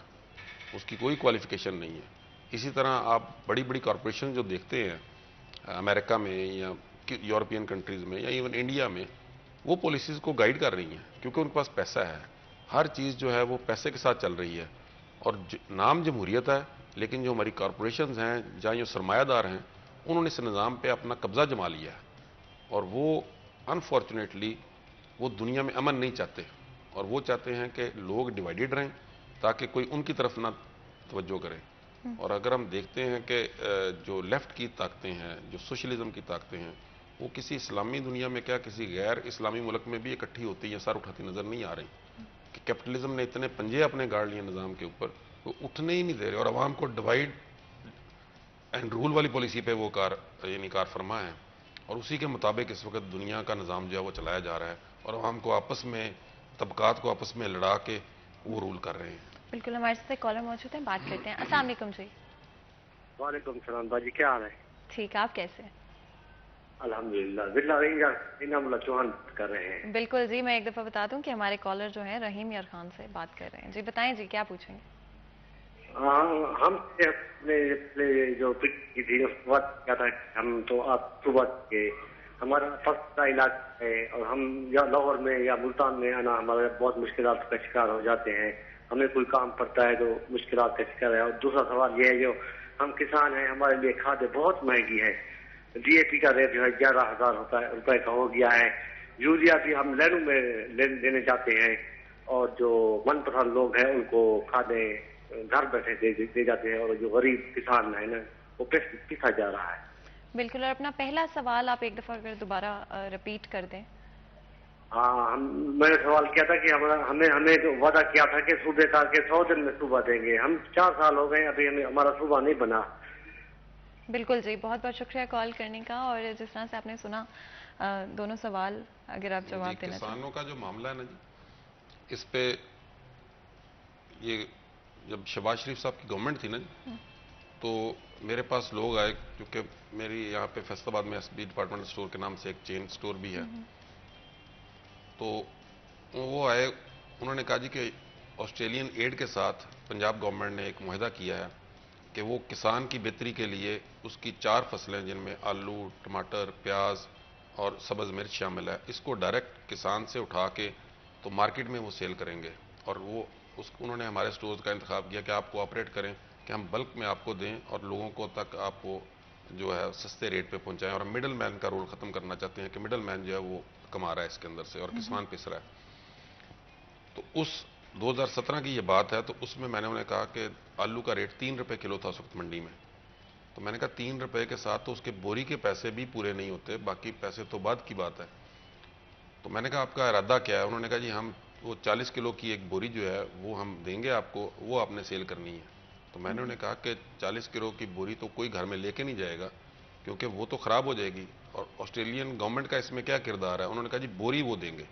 اس کی کوئی کوالیفیکیشن نہیں ہے۔ اسی طرح آپ بڑی بڑی کارپوریشن جو دیکھتے ہیں امریکہ میں یا یورپین کنٹریز میں یا ایون انڈیا میں، وہ پالیسیز کو گائیڈ کر رہی ہیں کیونکہ ان کے پاس پیسہ ہے، ہر چیز جو ہے وہ پیسے کے ساتھ چل رہی ہے، اور نام جمہوریت ہے لیکن جو ہماری کارپوریشنز ہیں جہاں جو سرمایہ دار ہیں انہوں نے اس نظام پہ اپنا قبضہ جما لیا ہے، اور وہ انفارچونیٹلی وہ دنیا میں امن نہیں چاہتے، اور وہ چاہتے ہیں کہ لوگ ڈیوائیڈڈ رہیں تاکہ کوئی ان کی طرف نہ توجہ کرے۔ اور اگر ہم دیکھتے ہیں کہ جو لیفٹ کی طاقتیں ہیں، جو سوشلزم کی طاقتیں ہیں، وہ کسی اسلامی دنیا میں کیا کسی غیر اسلامی ملک میں بھی اکٹھی ہوتی یا سر اٹھاتی نظر نہیں آ رہی، کہ کیپٹلزم نے اتنے پنجے اپنے گاڑ لیے نظام کے اوپر، وہ اٹھنے ہی نہیں دے رہے اور عوام کو ڈیوائیڈ اینڈ رول والی پالیسی پہ وہ کار فرما ہے، اور اسی کے مطابق اس وقت دنیا کا نظام جو ہے وہ چلایا جا رہا ہے، اور عوام کو آپس میں، طبقات کو آپس میں لڑا کے وہ رول کر رہے ہیں۔ بالکل، ہمارے ساتھ کالر موجود ہیں، بات کرتے ہیں۔ السلام علیکم جی۔ وعلیکم السلام باجی، کیا حال ہے؟ ٹھیک، آپ کیسے ہیں؟ الحمدللہ، ضلع انعام اللہ چوہان کر رہے ہیں۔ بالکل جی، میں ایک دفعہ بتا دوں کہ ہمارے کالر جو ہیں رحیم یار خان سے بات کر رہے ہیں۔ جی بتائیں جی، کیا پوچھیں گے؟ ہم نے جو کی تھی اس وقت کیا تھا، ہم تو آپ صبح کے ہمارا فصل کا علاج ہے، اور ہم یا لاہور میں یا ملتان میں آنا ہمارے بہت مشکلات کا شکار ہو جاتے ہیں، ہمیں کوئی کام پڑتا ہے تو مشکلات کا شکار ہے۔ اور دوسرا سوال یہ ہے، جو ہم کسان ہیں، ہمارے لیے کھادیں بہت مہنگی ہے، ڈی اے پی کا ریٹ جو ہے 11,000 روپے کا ہو گیا ہے، یوریا بھی ہم لینوں میں لینے جاتے ہیں، اور جو من پسند لوگ ہیں ان کو کھادیں گھر بیٹھے دے جاتے ہیں، اور جو غریب کسان ہے نا وہ پیسا جا رہا ہے۔ بالکل، اور اپنا پہلا سوال آپ ایک دفعہ اگر دوبارہ رپیٹ کر دیں۔ ہاں، میں نے سوال کیا تھا کہ ہمیں جو وعدہ کیا تھا کہ صوبے کا کہ 100 دن میں صوبہ دیں گے، ہم 4 سال ہو گئے ابھی ہمارا صوبہ نہیں بنا۔ بالکل جی، بہت بہت شکریہ کال کرنے کا، اور جس طرح سے آپ نے سنا دونوں سوال اگر آپ جواب دینا چاہیں۔ کسانوں کا جو معاملہ ہے نا جی، اس پہ یہ جب شہباز شریف صاحب کی گورنمنٹ تھی نا جی، تو میرے پاس لوگ آئے، کیونکہ میری یہاں پہ فیصل آباد میں ایس بی ڈپارٹمنٹ اسٹور کے نام سے ایک چین اسٹور بھی ہے، تو وہ آئے، انہوں نے کہا جی کہ آسٹریلین ایڈ کے ساتھ پنجاب گورنمنٹ نے ایک معاہدہ کیا ہے کہ وہ کسان کی بہتری کے لیے اس کی 4 فصلیں جن میں آلو، ٹماٹر، پیاز اور سبز مرچ شامل ہے، اس کو ڈائریکٹ کسان سے اٹھا کے تو مارکیٹ میں وہ سیل کریں گے، اور وہ انہوں نے ہمارے سٹورز کا انتخاب کیا کہ آپ کوآپریٹ کریں کہ ہم بلک میں آپ کو دیں اور لوگوں کو تک آپ کو جو ہے سستے ریٹ پہ پہنچائیں، اور ہم مڈل مین کا رول ختم کرنا چاہتے ہیں کہ مڈل مین جو ہے وہ کما رہا ہے اس کے اندر سے اور کسان پس رہا ہے۔ تو اس 2017 کی یہ بات ہے، تو اس میں میں نے انہیں کہا کہ آلو کا ریٹ 3 روپے کلو تھا اس وقت منڈی میں، تو میں نے کہا 3 روپے کے ساتھ تو اس کے بوری کے پیسے بھی پورے نہیں ہوتے، باقی پیسے تو بعد کی بات ہے۔ تو میں نے کہا آپ کا ارادہ کیا ہے؟ انہوں نے کہا جی ہم وہ 40 کلو کی ایک بوری جو ہے وہ ہم دیں گے آپ کو، وہ آپ نے سیل کرنی ہے۔ تو میں نے انہیں کہا کہ 40 کلو کی بوری تو کوئی گھر میں لے کے نہیں جائے گا، کیونکہ وہ تو خراب ہو جائے گی، اور آسٹریلین گورنمنٹ کا اس میں کیا کردار ہے؟ انہوں نے کہا جی بوری وہ دیں گے،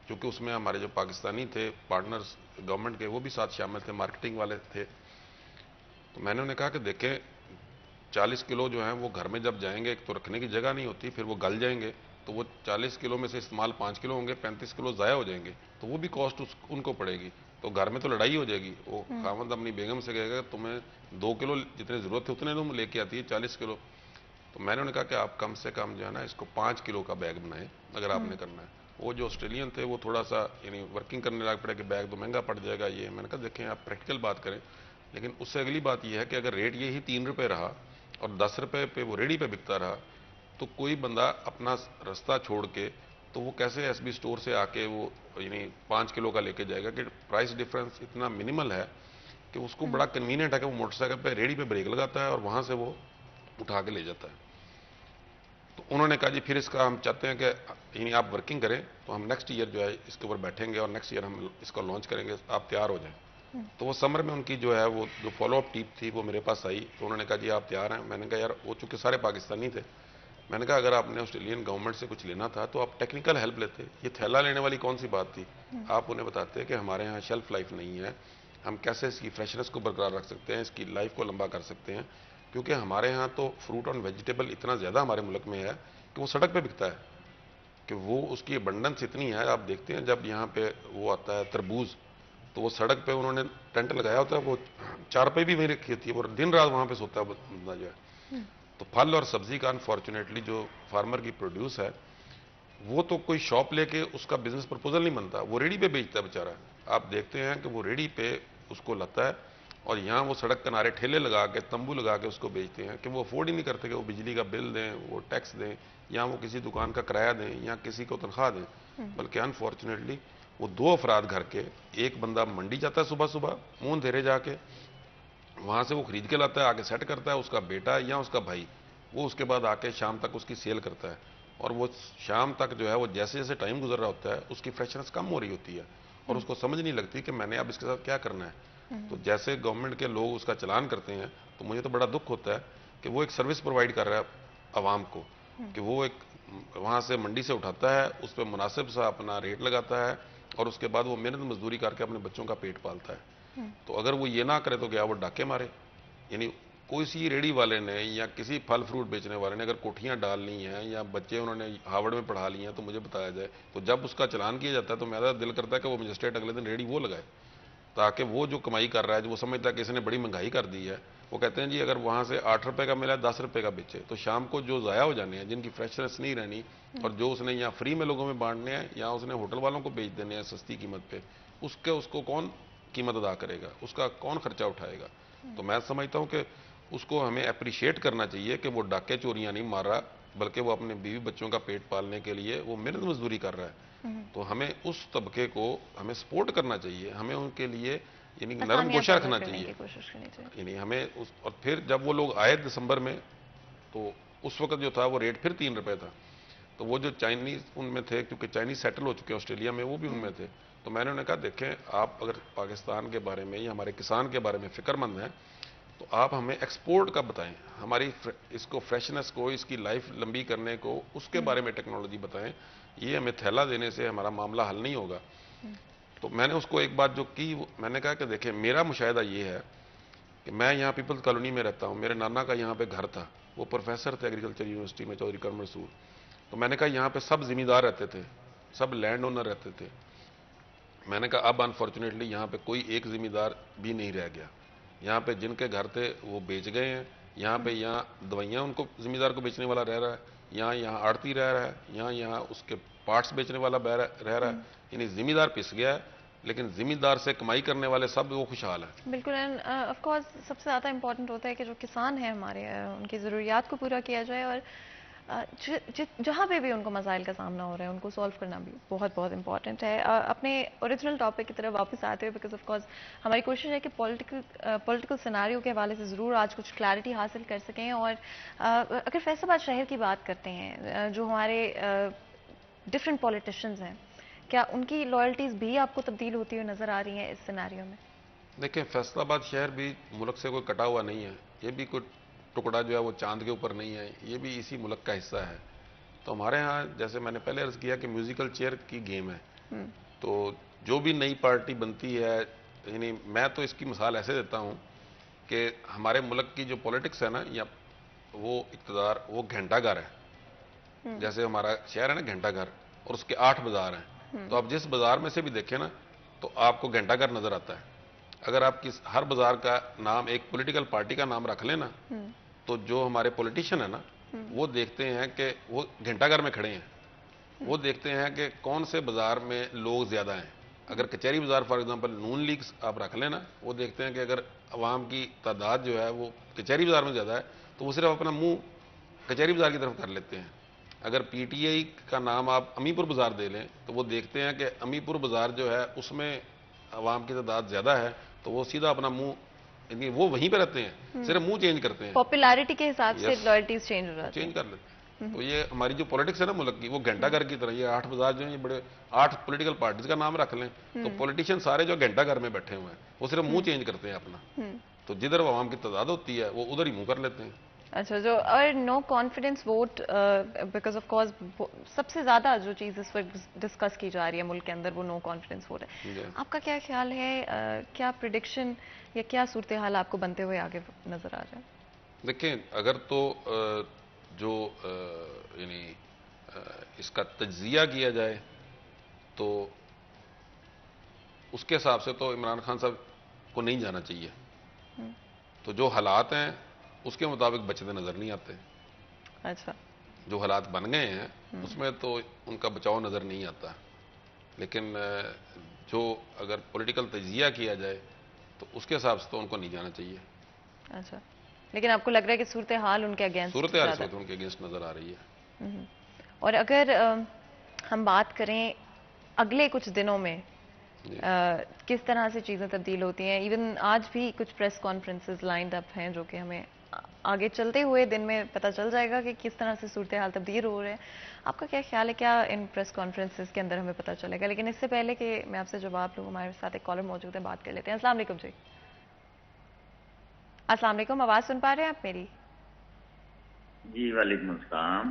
کیونکہ اس میں ہمارے جو پاکستانی تھے پارٹنرز گورنمنٹ کے وہ بھی ساتھ شامل تھے، مارکیٹنگ والے تھے۔ تو میں نے انہیں کہا کہ دیکھیں 40 کلو جو ہیں وہ گھر میں جب جائیں گے، ایک تو رکھنے کی جگہ نہیں ہوتی، پھر وہ گل جائیں گے، تو وہ 40 کلو میں سے استعمال 5 کلو ہوں گے، 35 کلو ضائع ہو جائیں گے، تو وہ بھی کاسٹ ان کو پڑے گی، تو گھر میں تو لڑائی ہو جائے گی۔ وہ خاوند اپنی بیگم سے کہے گا تمہیں 2 کلو جتنے ضرورت ہے اتنے تم لے کے آتی ہے 40 کلو۔ تو میں نے انہیں کہا کہ آپ کم سے کم جو ہے نا اس کو 5 کلو کا بیگ بنائیں اگر آپ نے کرنا ہے۔ وہ جو آسٹریلین تھے وہ تھوڑا سا یعنی ورکنگ کرنے لگ پڑے کہ بیگ تو مہنگا پڑ جائے گا یہ، میں نے کہا دیکھیں آپ پریکٹیکل بات کریں، لیکن اس سے اگلی بات یہ ہے کہ اگر ریٹ یہی 3 روپے رہا اور 10 روپے پہ وہ ریڈی پہ بکتا رہا، تو کوئی بندہ اپنا رستہ چھوڑ کے تو وہ کیسے ایس بی اسٹور سے آ کے وہ یعنی 5 کلو کا لے کے جائے گا، کہ پرائس ڈفرنس اتنا منیمل ہے کہ اس کو بڑا کنوینئنٹ ہے کہ وہ موٹر سائیکل پہ ریڈی پہ بریک لگاتا ہے اور وہاں سے وہ اٹھا کے لے جاتا ہے۔ تو انہوں نے کہا جی پھر اس کا ہم چاہتے ہیں کہ یعنی آپ ورکنگ کریں تو ہم نیکسٹ ایئر جو ہے اس کے اوپر بیٹھیں گے اور نیکسٹ ایئر ہم اس کو لانچ کریں گے، آپ تیار ہو جائیں۔ تو وہ سمر میں ان کی جو ہے وہ جو فالو اپ ٹیم تھی وہ میرے پاس آئی، تو انہوں نے کہا جی آپ تیار ہیں؟ میں نے کہا یار وہ چونکہ سارے پاکستانی تھے، میں نے کہا اگر آپ نے آسٹریلین گورنمنٹ سے کچھ لینا تھا تو آپ ٹیکنیکل ہیلپ لیتے، یہ تھیلا لینے والی کون سی بات تھی؟ آپ انہیں بتاتے کہ ہمارے ہاں شیلف لائف نہیں ہے، ہم کیسے اس کی فریشنس کو برقرار رکھ سکتے ہیں، اس کی لائف کو لمبا کر سکتے ہیں، کیونکہ ہمارے ہاں تو فروٹ اور ویجیٹیبل اتنا زیادہ ہمارے ملک میں ہے کہ وہ سڑک پہ بکتا ہے، کہ وہ اس کی ابنڈنس اتنی ہے۔ آپ دیکھتے ہیں جب یہاں پہ وہ آتا ہے تربوز، تو وہ سڑک پہ انہوں نے ٹینٹ لگایا ہوتا ہے، وہ چارپائی بھی میری رکھی ہوتی ہے، وہ دن رات وہاں پہ سوتا ہے بندہ جو ہے۔ تو پھل اور سبزی کا انفارچونیٹلی جو فارمر کی پروڈیوس ہے وہ تو کوئی شاپ لے کے اس کا بزنس پرپوزل نہیں بنتا، وہ ریڈی پہ بیچتا ہے بیچارہ۔ آپ دیکھتے ہیں کہ وہ ریڈی پہ اس کو لاتا ہے، اور یہاں وہ سڑک کنارے ٹھیلے لگا کے تمبو لگا کے اس کو بیچتے ہیں، کہ وہ افورڈ ہی نہیں کرتے کہ وہ بجلی کا بل دیں، وہ ٹیکس دیں، یا وہ کسی دکان کا کرایہ دیں، یا کسی کو تنخواہ دیں، بلکہ انفارچونیٹلی وہ 2 افراد گھر کے، ایک بندہ منڈی جاتا ہے صبح صبح منہ دھیرے جا کے، وہاں سے وہ خرید کے لاتا ہے، آگے سیٹ کرتا ہے، اس کا بیٹا یا اس کا بھائی وہ اس کے بعد آ کے شام تک اس کی سیل کرتا ہے، اور وہ شام تک جو ہے وہ جیسے جیسے ٹائم گزر رہا ہوتا ہے اس کی فریشنس کم ہو رہی ہوتی ہے، اور اس کو سمجھ نہیں لگتی کہ میں نے اب اس کے ساتھ کیا کرنا ہے۔ تو جیسے گورنمنٹ کے لوگ اس کا چلان کرتے ہیں تو مجھے تو بڑا دکھ ہوتا ہے کہ وہ ایک سروس پرووائڈ کر رہا ہے عوام کو، کہ وہ ایک وہاں سے منڈی سے اٹھاتا ہے، اس پہ مناسب سا اپنا ریٹ لگاتا ہے، اور اس کے بعد وہ محنت مزدوری کر کے اپنے بچوں کا پیٹ پالتا ہے. تو اگر وہ یہ نہ کرے تو کیا وہ ڈاکے مارے؟ یعنی کوئی سی ریڑھی والے نے یا کسی پھل فروٹ بیچنے والے نے اگر کوٹھیاں ڈالنی ہیں یا بچے انہوں نے ہارورڈ میں پڑھا لی ہیں تو مجھے بتایا جائے. تو جب اس کا چلان کیا جاتا ہے تو میرا دل کرتا ہے کہ وہ مجسٹریٹ اگلے دن ریڑھی وہ لگائے، تاکہ وہ جو کمائی کر رہا ہے، جو وہ سمجھتا ہے کہ اس نے بڑی مہنگائی کر دی ہے، وہ کہتے ہیں جی اگر وہاں سے 8 روپے کا ملا ہے 10 روپے کا بیچے، تو شام کو جو ضائع ہو جانے ہیں، جن کی فریشنس نہیں رہنی، اور جو اس نے یہاں فری میں لوگوں میں بانٹنے ہیں یا اس نے ہوٹل والوں کو بیچ دینے ہیں سستی قیمت پہ، اس کو کون قیمت ادا کرے گا؟ اس کا کون خرچہ اٹھائے گا؟ تو میں سمجھتا ہوں کہ اس کو ہمیں اپریشیٹ کرنا چاہیے کہ وہ ڈاکے چوریاں نہیں مار رہا، بلکہ وہ اپنے بیوی بچوں کا پیٹ پالنے کے لیے وہ محنت مزدوری کر رہا ہے. تو ہمیں اس طبقے کو ہمیں سپورٹ کرنا چاہیے، ہمیں ان کے لیے یعنی نرم گوشہ رکھنا چاہیے. یعنی ہمیں اور پھر جب وہ لوگ آئے دسمبر میں تو اس وقت جو تھا وہ ریٹ پھر 3 روپے تھا. تو وہ جو چائنیز ان میں تھے، کیونکہ چائنیز سیٹل ہو چکے ہیں آسٹریلیا میں، وہ بھی ان میں تھے. تو میں نے انہیں کہا دیکھیں آپ اگر پاکستان کے بارے میں یا ہمارے کسان کے بارے میں فکر مند ہیں تو آپ ہمیں ایکسپورٹ کا بتائیں، ہماری اس کو فریشنس کو، اس کی لائف لمبی کرنے کو، اس کے بارے میں ٹیکنالوجی بتائیں. یہ ہمیں تھیلا دینے سے ہمارا معاملہ حل نہیں ہوگا. تو میں نے اس کو ایک بات جو کی، میں نے کہا کہ دیکھیں میرا مشاہدہ یہ ہے کہ میں یہاں پیپلز کالونی میں رہتا ہوں، میرے نانا کا یہاں پہ گھر تھا، وہ پروفیسر تھے ایگریکلچر یونیورسٹی میں، چودھری کرم رسول. تو میں نے کہا یہاں پہ سب ذمہ دار رہتے تھے، سب لینڈ اونر رہتے تھے. میں نے کہا اب انفارچونیٹلی یہاں پہ کوئی ایک ذمہ دار بھی نہیں رہ گیا. یہاں پہ جن کے گھر تھے وہ بیچ گئے ہیں، یہاں دوائیاں ان کو ذمہ دار کو بیچنے والا رہ رہا ہے، یہاں آڑتی رہ رہا ہے، یہاں اس کے پارٹس بیچنے والا رہ رہا ہے. یعنی ذمہ دار پس گیا ہے، لیکن ذمہ دار سے کمائی کرنے والے سب وہ خوشحال ہیں. بالکل. اینڈ آف کورس سب سے زیادہ امپورٹنٹ ہوتا ہے کہ جو کسان ہیں ہمارے، ان کی ضروریات کو پورا کیا جائے، اور جہاں پہ بھی ان کو مسائل کا سامنا ہو رہا ہے ان کو سولو کرنا بھی بہت بہت امپورٹنٹ ہے. اپنے اوریجنل ٹاپک کی طرف واپس آتے ہوئے، بیکاز آف کورس ہماری کوشش ہے کہ پولیٹیکل سیناریو کے حوالے سے ضرور آج کچھ کلیئرٹی حاصل کر سکیں. اور اگر فیصل آباد شہر کی بات کرتے ہیں، جو ہمارے ڈفرینٹ پولیٹیشنز ہیں، کیا ان کی لائلٹیز بھی آپ کو تبدیل ہوتی ہوئی نظر آ رہی ہیں اس سیناریو میں؟ دیکھیں فیصل آباد شہر بھی ملک سے کوئی کٹا ہوا نہیں ہے، یہ بھی کوئی ٹکڑا جو ہے وہ چاند کے اوپر نہیں ہے، یہ بھی اسی ملک کا حصہ ہے. تو ہمارے ہاں جیسے میں نے پہلے عرض کیا کہ میوزیکل چیئر کی گیم ہے. تو جو بھی نئی پارٹی بنتی ہے، یعنی میں تو اس کی مثال ایسے دیتا ہوں کہ ہمارے ملک کی جو پولیٹکس ہے نا، یا وہ اقتدار وہ گھنٹہ گھر ہے. جیسے ہمارا شہر ہے نا گھنٹہ گھر، اور اس کے 8 بازار ہیں. تو آپ جس بازار میں سے بھی دیکھیں نا تو آپ کو گھنٹہ گھر نظر آتا ہے. اگر آپ ہر بازار کا نام ایک پولیٹیکل پارٹی کا نام رکھ لیں نا، تو جو ہمارے پولیٹیشین ہیں نا وہ دیکھتے ہیں کہ وہ گھنٹہ گھر میں کھڑے ہیں، وہ دیکھتے ہیں کہ کون سے بازار میں لوگ زیادہ ہیں. اگر کچہری بازار فار ایگزامپل نون لیگ آپ رکھ لیں نا، وہ دیکھتے ہیں کہ اگر عوام کی تعداد جو ہے وہ کچہری بازار میں زیادہ ہے تو وہ صرف اپنا منہ کچہری بازار کی طرف کر لیتے ہیں. اگر پی ٹی آئی کا نام آپ امی پور بازار دے لیں تو وہ دیکھتے ہیں کہ امی پور بازار جو ہے اس میں عوام کی تعداد زیادہ ہے، تو وہ سیدھا اپنا منہ، یعنی وہ وہیں پہ رہتے ہیں، صرف منہ چینج کرتے ہیں، پاپولیرٹی کے حساب سے لائلٹیز چینج ہو جاتی ہیں. چینج کر لیتے ہیں. تو یہ ہماری جو پولیٹکس ہے نا ملک کی، وہ گھنٹہ گھر کی طرح. یہ 8 بازار جو ہیں یہ بڑے 8 پولیٹیکل پارٹیز کا نام رکھ لیں تو پولیٹیشین سارے جو گھنٹہ گھر میں بیٹھے ہوئے ہیں وہ صرف منہ چینج کرتے ہیں اپنا. تو جدھر عوام کی تعداد ہوتی ہے وہ ادھر ہی منہ کر لیتے ہیں. اچھا، جو اور no confidence vote, because of course سب سے زیادہ جو چیز اس وقت ڈسکس کی جا رہی ہے ملک کے اندر وہ نو کانفیڈنس ووٹ ہے. آپ کا کیا خیال ہے، کیا پریڈکشن یا کیا صورتحال آپ کو بنتے ہوئے آگے نظر آ رہا ہے؟ دیکھیں اگر تو جو یعنی اس کا تجزیہ کیا جائے تو اس کے حساب سے تو عمران خان صاحب کو نہیں جانا چاہیے. تو جو حالات ہیں اس کے مطابق بچتے نظر نہیں آتے. اچھا، جو حالات بن گئے ہیں اس میں تو ان کا بچاؤ نظر نہیں آتا. لیکن جو اگر پولیٹیکل تجزیہ کیا جائے تو اس کے حساب سے تو ان کو نہیں جانا چاہیے. اچھا، لیکن آپ کو لگ رہا ہے کہ صورتحال ان کے اگینسٹ صورتحال اس وقت ان کے اگینسٹ نظر آ رہی ہے. اور اگر ہم بات کریں اگلے کچھ دنوں میں کس طرح سے چیزیں تبدیل ہوتی ہیں، ایون آج بھی کچھ پریس کانفرنسز لائنڈ اپ ہیں جو کہ ہمیں آگے چلتے ہوئے دن میں پتہ چل جائے گا کہ کس طرح سے صورتحال تبدیل ہو رہے ہیں. آپ کا کیا خیال ہے، کیا ان پریس کانفرنسز کے اندر ہمیں پتہ چلے گا؟ لیکن اس سے پہلے کہ میں آپ سے جواب لوں، ہمارے ساتھ ایک کالر موجود ہے، بات کر لیتے ہیں. السلام علیکم جی. السلام علیکم، آواز سن پا رہے ہیں آپ میری؟ جی وعلیکم السلام.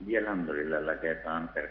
جی الحمدللہ اللہ کا احسان خیر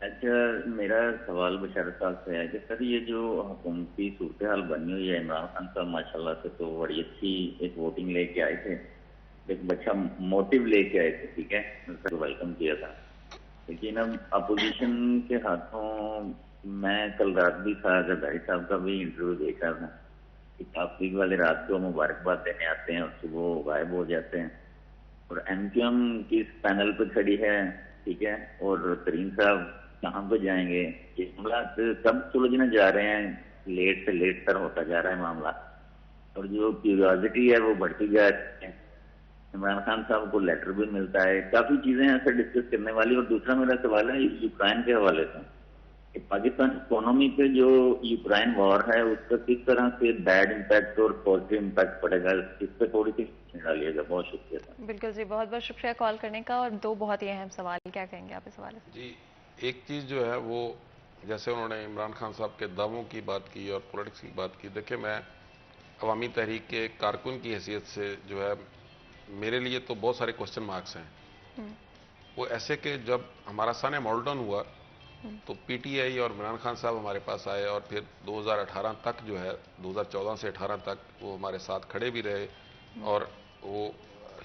اچھا میرا سوال بشارت صاحب سے ہے کہ سر یہ جو حکومتی صورتحال بنی ہوئی ہے، عمران خان صاحب ماشاء اللہ سے تو بڑی اچھی ایک ووٹنگ لے کے آئے تھے، ایک اچھا موٹو لے کے آئے تھے، ٹھیک ہے، سر ویلکم کیا تھا. لیکن اب اپوزیشن کے ہاتھوں میں کل رات بھی تھا، زرداری صاحب کا بھی انٹرویو دیکھا تھا کہ تفریق والے رات کو مبارکباد دینے آتے ہیں اور صبح غائب ہو جاتے ہیں، اور ایم کیو ایم کی اس پینل پہ کھڑی ہے، ٹھیک ہے، اور ترین صاحب کہاں پہ جائیں گے؟ یہ معاملات کب سلجھنے جا رہے ہیں؟ لیٹ سے لیٹ تر ہوتا جا رہا ہے معاملہ، اور جو کیوریوسٹی ہے وہ بڑھتی جا رہی ہے. عمران خان صاحب کو لیٹر بھی ملتا ہے، کافی چیزیں ایسے ڈسکس کرنے والی. اور دوسرا میرا سوال ہے یوکرائن کے حوالے سے کہ پاکستان اکانومی پہ جو یوکرائن وار ہے اس کا کس طرح سے بیڈ امپیکٹ اور پازیٹیو امپیکٹ پڑے گا، اس پہ تھوڑی سی ڈالیے گا. بہت شکریہ سر. بالکل جی، بہت بہت شکریہ کال کرنے کا، اور دو بہت ہی اہم سوال، کیا کہیں گے آپ اس حوالے سے؟ جی ایک چیز جو ہے وہ جیسے انہوں نے عمران خان صاحب کے دعووں کی بات کی اور پولیٹکس کی بات کی، دیکھیں میں عوامی تحریک کے کارکن کی حیثیت سے جو ہے میرے لیے تو بہت سارے کوشچن مارکس ہیں. وہ ایسے کہ جب ہمارا سن ماڈل ٹاؤن ہوا تو پی ٹی آئی اور عمران خان صاحب ہمارے پاس آئے، اور پھر 2018 تک جو ہے 2014 سے 18 تک وہ ہمارے ساتھ کھڑے بھی رہے، اور وہ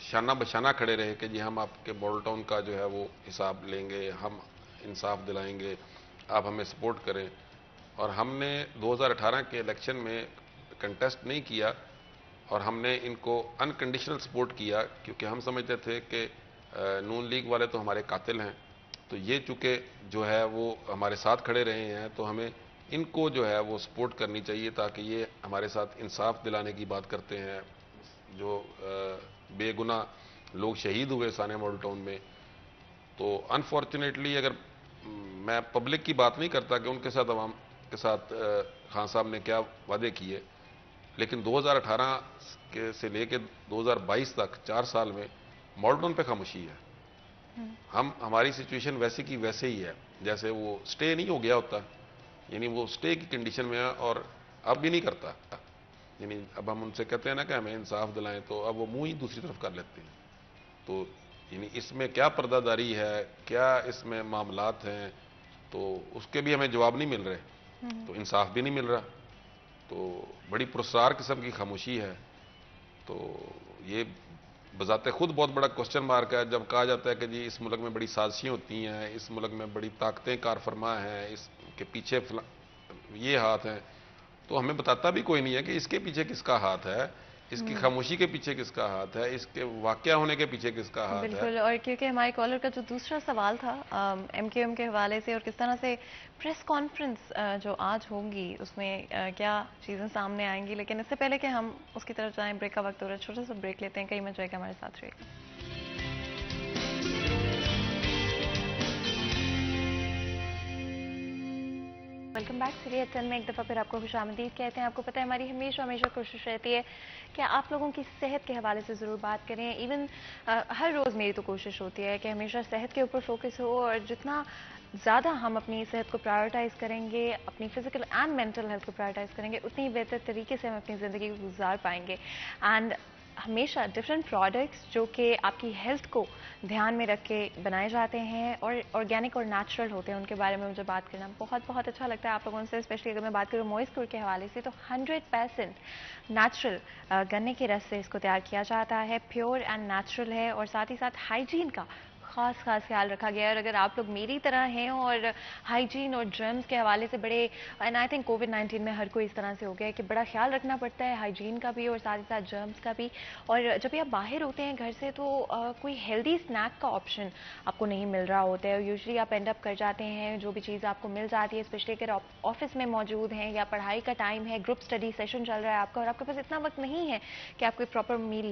شانہ بشانہ کھڑے رہے کہ جی ہم آپ کے ماڈل ٹاؤن کا جو ہے وہ حساب لیں گے، ہم انصاف دلائیں گے، آپ ہمیں سپورٹ کریں. اور ہم نے 2018 کے الیکشن میں کنٹیسٹ نہیں کیا، اور ہم نے ان کو انکنڈیشنل سپورٹ کیا، کیونکہ ہم سمجھتے تھے کہ نون لیگ والے تو ہمارے قاتل ہیں، تو یہ چونکہ جو ہے وہ ہمارے ساتھ کھڑے رہے ہیں تو ہمیں ان کو جو ہے وہ سپورٹ کرنی چاہیے، تاکہ یہ ہمارے ساتھ انصاف دلانے کی بات کرتے ہیں. جو بے گناہ لوگ شہید ہوئے سانے ماڈل ٹاؤن میں، تو انفارچونیٹلی اگر میں پبلک کی بات نہیں کرتا کہ ان کے ساتھ عوام کے ساتھ خان صاحب نے کیا وعدے کیے، لیکن 2018 سے لے کے 2022 تک 4 سال میں ماڈل ٹاؤن پہ خاموشی ہے. ہماری سچویشن ویسے کی ویسے ہی ہے، جیسے وہ سٹے نہیں ہو گیا ہوتا، یعنی وہ سٹے کی کنڈیشن میں ہے، اور اب بھی نہیں کرتا. یعنی اب ہم ان سے کہتے ہیں نا کہ ہمیں انصاف دلائیں تو اب وہ منہ ہی دوسری طرف کر لیتے ہیں. تو یعنی اس میں کیا پردہ داری ہے، کیا اس میں معاملات ہیں، تو اس کے بھی ہمیں جواب نہیں مل رہے، تو انصاف بھی نہیں مل رہا، تو بڑی پرسرار قسم کی خاموشی ہے. تو یہ بذات خود بہت بڑا کوشچن مارک ہے جب کہا جاتا ہے کہ جی اس ملک میں بڑی سازشیں ہوتی ہیں، اس ملک میں بڑی طاقتیں کار فرما ہیں، اس کے پیچھے یہ ہاتھ ہیں، تو ہمیں بتاتا بھی کوئی نہیں ہے کہ اس کے پیچھے کس کا ہاتھ ہے، اس کی خاموشی کے پیچھے کس کا ہاتھ ہے، اس کے واقعہ ہونے کے پیچھے کس کا ہاتھ ہے. بالکل، اور کیونکہ ہمارے کالر کا جو دوسرا سوال تھا ایم کیو ایم کے حوالے سے، اور کس طرح سے پریس کانفرنس جو آج ہوگی اس میں کیا چیزیں سامنے آئیں گی، لیکن اس سے پہلے کہ ہم اس کی طرف جائیں، بریک کا وقت ہو رہا ہے، چھوٹا سا بریک لیتے ہیں. کہیں مت جائے گا، ہمارے ساتھ رہے گا. Welcome back. سیریز 10 میں ایک دفعہ پھر آپ کو خوش آمدید کہتے ہیں. آپ کو پتہ ہے ہماری ہمیشہ کوشش رہتی ہے کہ آپ لوگوں کی صحت کے حوالے سے ضرور بات کریں. ایون ہر روز میری تو کوشش ہوتی ہے کہ ہمیشہ صحت کے اوپر فوکس ہو، اور جتنا زیادہ ہم اپنی صحت کو پرائیورٹائز کریں گے، اپنی فزیکل اینڈ مینٹل ہیلتھ کو پرائیورٹائز کریں گے، اتنی بہتر طریقے سے ہم اپنی زندگی کو گزار پائیں گے. اینڈ ہمیشہ ڈفرینٹ پروڈکٹس جو کہ آپ کی ہیلتھ کو دھیان میں رکھ کے بنائے جاتے ہیں اور آرگینک اور نیچرل ہوتے ہیں، ان کے بارے میں مجھے بات کرنا بہت اچھا لگتا ہے آپ لوگوں سے. اسپیشلی اگر میں بات کروں موئس کور کے حوالے سے، تو 100% نیچرل گنے کے رس سے اس کو تیار کیا جاتا ہے، پیور اینڈ نیچرل ہے، اور ساتھ ہی ساتھ ہائیجین کا خاص خیال رکھا گیا ہے. اور اگر آپ لوگ میری طرح ہیں اور ہائیجین اور جرمز کے حوالے سے بڑے، اینڈ آئی تھنک کووڈ-19 میں ہر کوئی اس طرح سے ہو گیا ہے کہ بڑا خیال رکھنا پڑتا ہے ہائیجین کا بھی اور ساتھ ہی ساتھ جرمز کا بھی. اور جب بھی آپ باہر ہوتے ہیں گھر سے، تو کوئی ہیلدی اسنیک کا آپشن آپ کو نہیں مل رہا ہوتا ہے، اور یوزلی آپ اینڈ اپ کر جاتے ہیں جو بھی چیز آپ کو مل جاتی ہے، اسپیشلی اگر آپ آفس میں موجود ہیں یا پڑھائی کا ٹائم ہے، گروپ اسٹڈی سیشن چل رہا ہے آپ کا، اور آپ کے پاس اتنا وقت نہیں ہے کہ آپ کوئی پراپر میل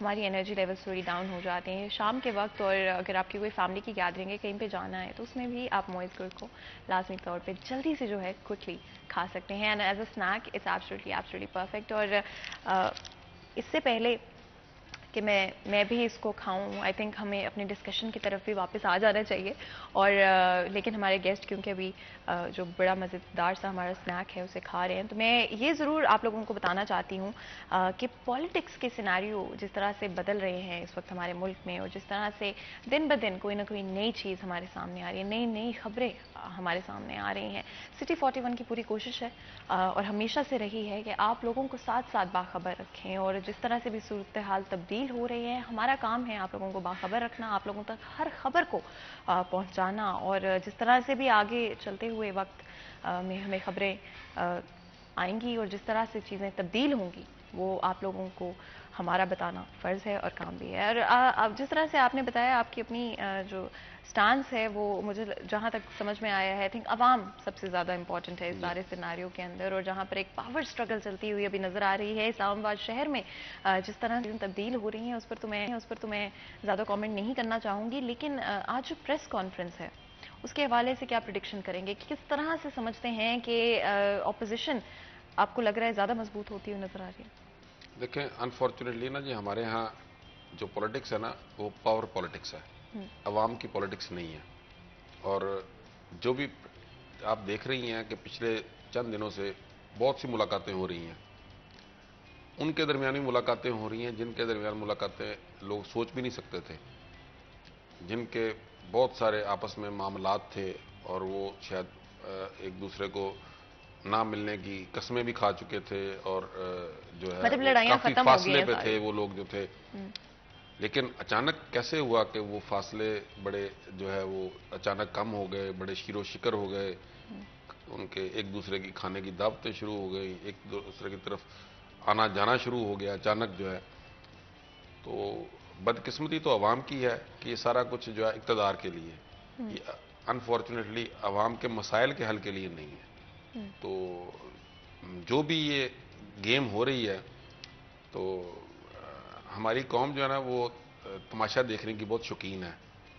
ہماری انرجی لیولس تھوڑی ڈاؤن ہو جاتے ہیں شام کے وقت. اور اگر آپ کی کوئی فیملی کی گیدرنگ ہے کہیں پہ جانا ہے تو اس میں بھی آپ موئز گڑ کو لازمی طور پہ جلدی سے جو ہے کوئکلی کھا سکتے ہیں. And as a snack it's absolutely perfect. اور اس سے پہلے کہ میں بھی اس کو کھاؤں, آئی تھنک ہمیں اپنی ڈسکشن کی طرف بھی واپس آ جانا چاہیے. اور لیکن ہمارے گیسٹ کیونکہ ابھی جو بڑا مزیدار سا ہمارا اسنیک ہے اسے کھا رہے ہیں, تو میں یہ ضرور آپ لوگوں کو بتانا چاہتی ہوں کہ پالیٹکس کے سیناریو جس طرح سے بدل رہے ہیں اس وقت ہمارے ملک میں, اور جس طرح سے دن بدن کوئی نہ کوئی نئی چیز ہمارے سامنے آ رہی ہے, نئی خبریں ہمارے سامنے آ رہی ہیں. سٹی 41 کی پوری کوشش ہے اور ہمیشہ سے رہی ہے کہ آپ لوگوں کو ساتھ ساتھ باخبر رکھیں, اور جس طرح سے بھی صورتحال تبدیل ہو رہی ہے ہمارا کام ہے آپ لوگوں کو باخبر رکھنا, آپ لوگوں تک ہر خبر کو پہنچانا. اور جس طرح سے بھی آگے چلتے ہوئے وقت میں ہمیں خبریں آئیں گی اور جس طرح سے چیزیں تبدیل ہوں گی وہ آپ لوگوں کو ہمارا بتانا فرض ہے اور کام بھی ہے. اور جس طرح سے آپ نے بتایا آپ کی اپنی جو سٹانس ہے وہ مجھے جہاں تک سمجھ میں آیا ہے آئی تھنک عوام سب سے زیادہ امپورٹنٹ ہے اس سارے سیناریو کے اندر. اور جہاں پر ایک پاور سٹرگل چلتی ہوئی ابھی نظر آ رہی ہے اسلام آباد شہر میں, جس طرح تبدیل ہو رہی ہیں اس پر تو میں زیادہ کامنٹ نہیں کرنا چاہوں گی. لیکن آج جو پریس کانفرنس ہے اس کے حوالے سے کیا پریڈکشن کریں گے, کس طرح سے سمجھتے ہیں کہ اپوزیشن آپ کو لگ رہا ہے زیادہ مضبوط ہوتی ہوئی نظر آ رہی ہے؟ دیکھیں انفارچونیٹلی نا جی ہمارے ہاں جو پولیٹکس ہے نا وہ پاور پولیٹکس ہے, عوام کی پولیٹکس نہیں ہے. اور جو بھی آپ دیکھ رہی ہیں کہ پچھلے چند دنوں سے بہت سی ملاقاتیں ہو رہی ہیں, ان کے درمیان بھی ملاقاتیں ہو رہی ہیں جن کے درمیان ملاقاتیں لوگ سوچ بھی نہیں سکتے تھے, جن کے بہت سارے آپس میں معاملات تھے اور وہ شاید ایک دوسرے کو نہ ملنے کی قسمیں بھی کھا چکے تھے, اور جو ہے مطلب لڑائیاں کافی ختم ہو گئی فاصلے ہیں پہ ساری. تھے وہ لوگ جو تھے. لیکن اچانک کیسے ہوا کہ وہ فاصلے بڑے جو ہے وہ اچانک کم ہو گئے, بڑے شیر و شکر ہو گئے, ان کے ایک دوسرے کی کھانے کی دعوتیں شروع ہو گئی, ایک دوسرے کی طرف آنا جانا شروع ہو گیا اچانک جو ہے. تو بدقسمتی تو عوام کی ہے کہ یہ سارا کچھ جو ہے اقتدار کے لیے, یہ انفارچونیٹلی عوام کے مسائل کے حل کے لیے نہیں ہے. تو جو بھی یہ گیم ہو رہی ہے تو ہماری قوم جو ہے نا وہ تماشا دیکھنے کی بہت شوقین ہے.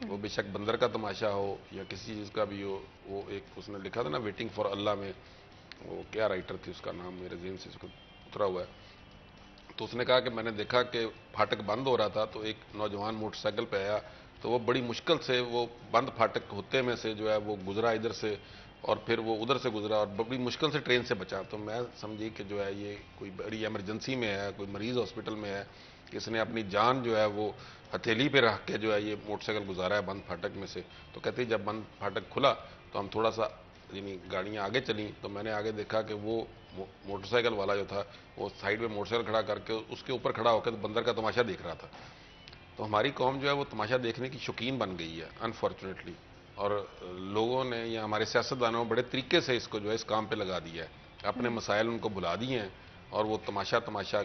وہ بے شک بندر کا تماشا ہو یا کسی چیز کا بھی ہو. وہ ایک اس نے لکھا تھا نا ویٹنگ فار اللہ میں, وہ کیا رائٹر تھی اس کا نام میرے ذہن سے اس کو اترا ہوا ہے, تو اس نے کہا کہ میں نے دیکھا کہ پھاٹک بند ہو رہا تھا تو ایک نوجوان موٹر سائیکل پہ آیا تو وہ بڑی مشکل سے وہ بند پھاٹک ہوتے میں سے جو ہے وہ گزرا ادھر سے, اور پھر وہ ادھر سے گزرا اور بڑی مشکل سے ٹرین سے بچا. تو میں سمجھی کہ جو ہے یہ کوئی بڑی ایمرجنسی میں ہے, کوئی مریض ہاسپٹل میں ہے, کہ اس نے اپنی جان جو ہے وہ ہتھیلی پہ رکھ کے جو ہے یہ موٹر سائیکل گزارا ہے بند پھاٹک میں سے. تو کہتے ہیں جب بند پھاٹک کھلا تو ہم تھوڑا سا یعنی گاڑیاں آگے چلیں تو میں نے آگے دیکھا کہ وہ موٹر سائیکل والا جو تھا وہ سائیڈ میں موٹر سائیکل کھڑا کر کے اس کے اوپر کھڑا ہو کے بندر کا تماشا دیکھ رہا تھا. تو ہماری قوم جو ہے وہ تماشا دیکھنے کی شوقین بن گئی ہے انفارچونیٹلی, اور لوگوں نے یا ہمارے سیاستدانوں بڑے طریقے سے اس کو جو ہے اس کام پہ لگا دیا ہے, اپنے مسائل ان کو بھلا دیے ہیں اور وہ تماشا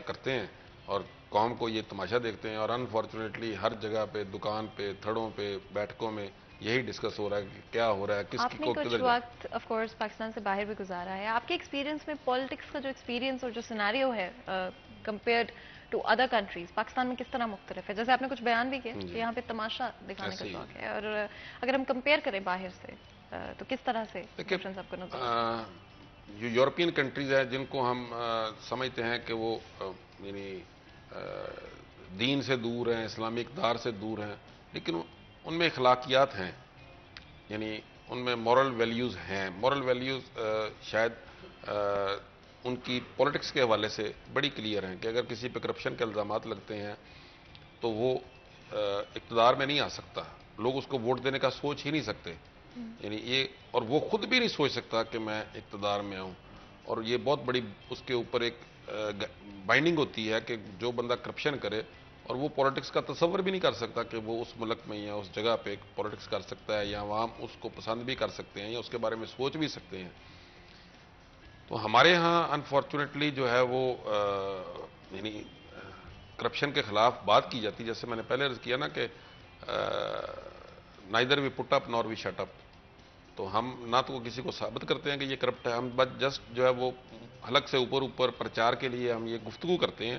کرتے ہیں اور قوم کو یہ تماشا دیکھتے ہیں. اور انفارچونیٹلی ہر جگہ پہ, دکان پہ, تھڑوں پہ, بیٹھکوں میں یہی ڈسکس ہو رہا ہے کہ کیا ہو رہا ہے, کس آپ کی نے کو کچھ کدھر جائے. وقت آف کورس پاکستان سے باہر بھی گزارا ہے, آپ کے ایکسپیرینس میں پالیٹکس کا جو ایکسپیرینس اور جو سیناریو ہے compared to other countries Pakistan میں کس طرح مختلف ہے؟ جیسے آپ نے کچھ بیان بھی کیا کہ یہاں پہ تماشا دکھانے کا ایسے ہی شوق ہے, اور اگر ہم کمپیئر کریں باہر سے تو کس طرح سے ڈفرینس آپ کو نظر آتا ہے؟ جو یورپین کنٹریز ہیں جن کو ہم سمجھتے ہیں کہ وہ یعنی دین سے دور ہیں, اسلامی اقدار سے دور ہیں, لیکن ان میں اخلاقیات ہیں, یعنی ان میں مورل ویلیوز ہیں. مورل ویلیوز شاید ان کی پولیٹکس کے حوالے سے بڑی کلیئر ہیں کہ اگر کسی پہ کرپشن کے الزامات لگتے ہیں تو وہ اقتدار میں نہیں آ سکتا, لوگ اس کو ووٹ دینے کا سوچ ہی نہیں سکتے. یعنی یہ, اور وہ خود بھی نہیں سوچ سکتا کہ میں اقتدار میں آؤں, اور یہ بہت بڑی اس کے اوپر ایک بائنڈنگ ہوتی ہے کہ جو بندہ کرپشن کرے اور وہ پولیٹکس کا تصور بھی نہیں کر سکتا کہ وہ اس ملک میں یا اس جگہ پہ پولیٹکس کر سکتا ہے, یا عوام اس کو پسند بھی کر سکتے ہیں یا اس کے بارے میں سوچ بھی سکتے ہیں. تو ہمارے ہاں انفارچونیٹلی جو ہے وہ یعنی کرپشن کے خلاف بات کی جاتی ہے. جیسے میں نے پہلے عرض کیا نا کہ neither we put up Noor we shut up, تو ہم نہ تو کسی کو ثابت کرتے ہیں کہ یہ کرپٹ ہے, ہم بس جسٹ جو ہے وہ حلق سے اوپر پرچار کے لیے ہم یہ گفتگو کرتے ہیں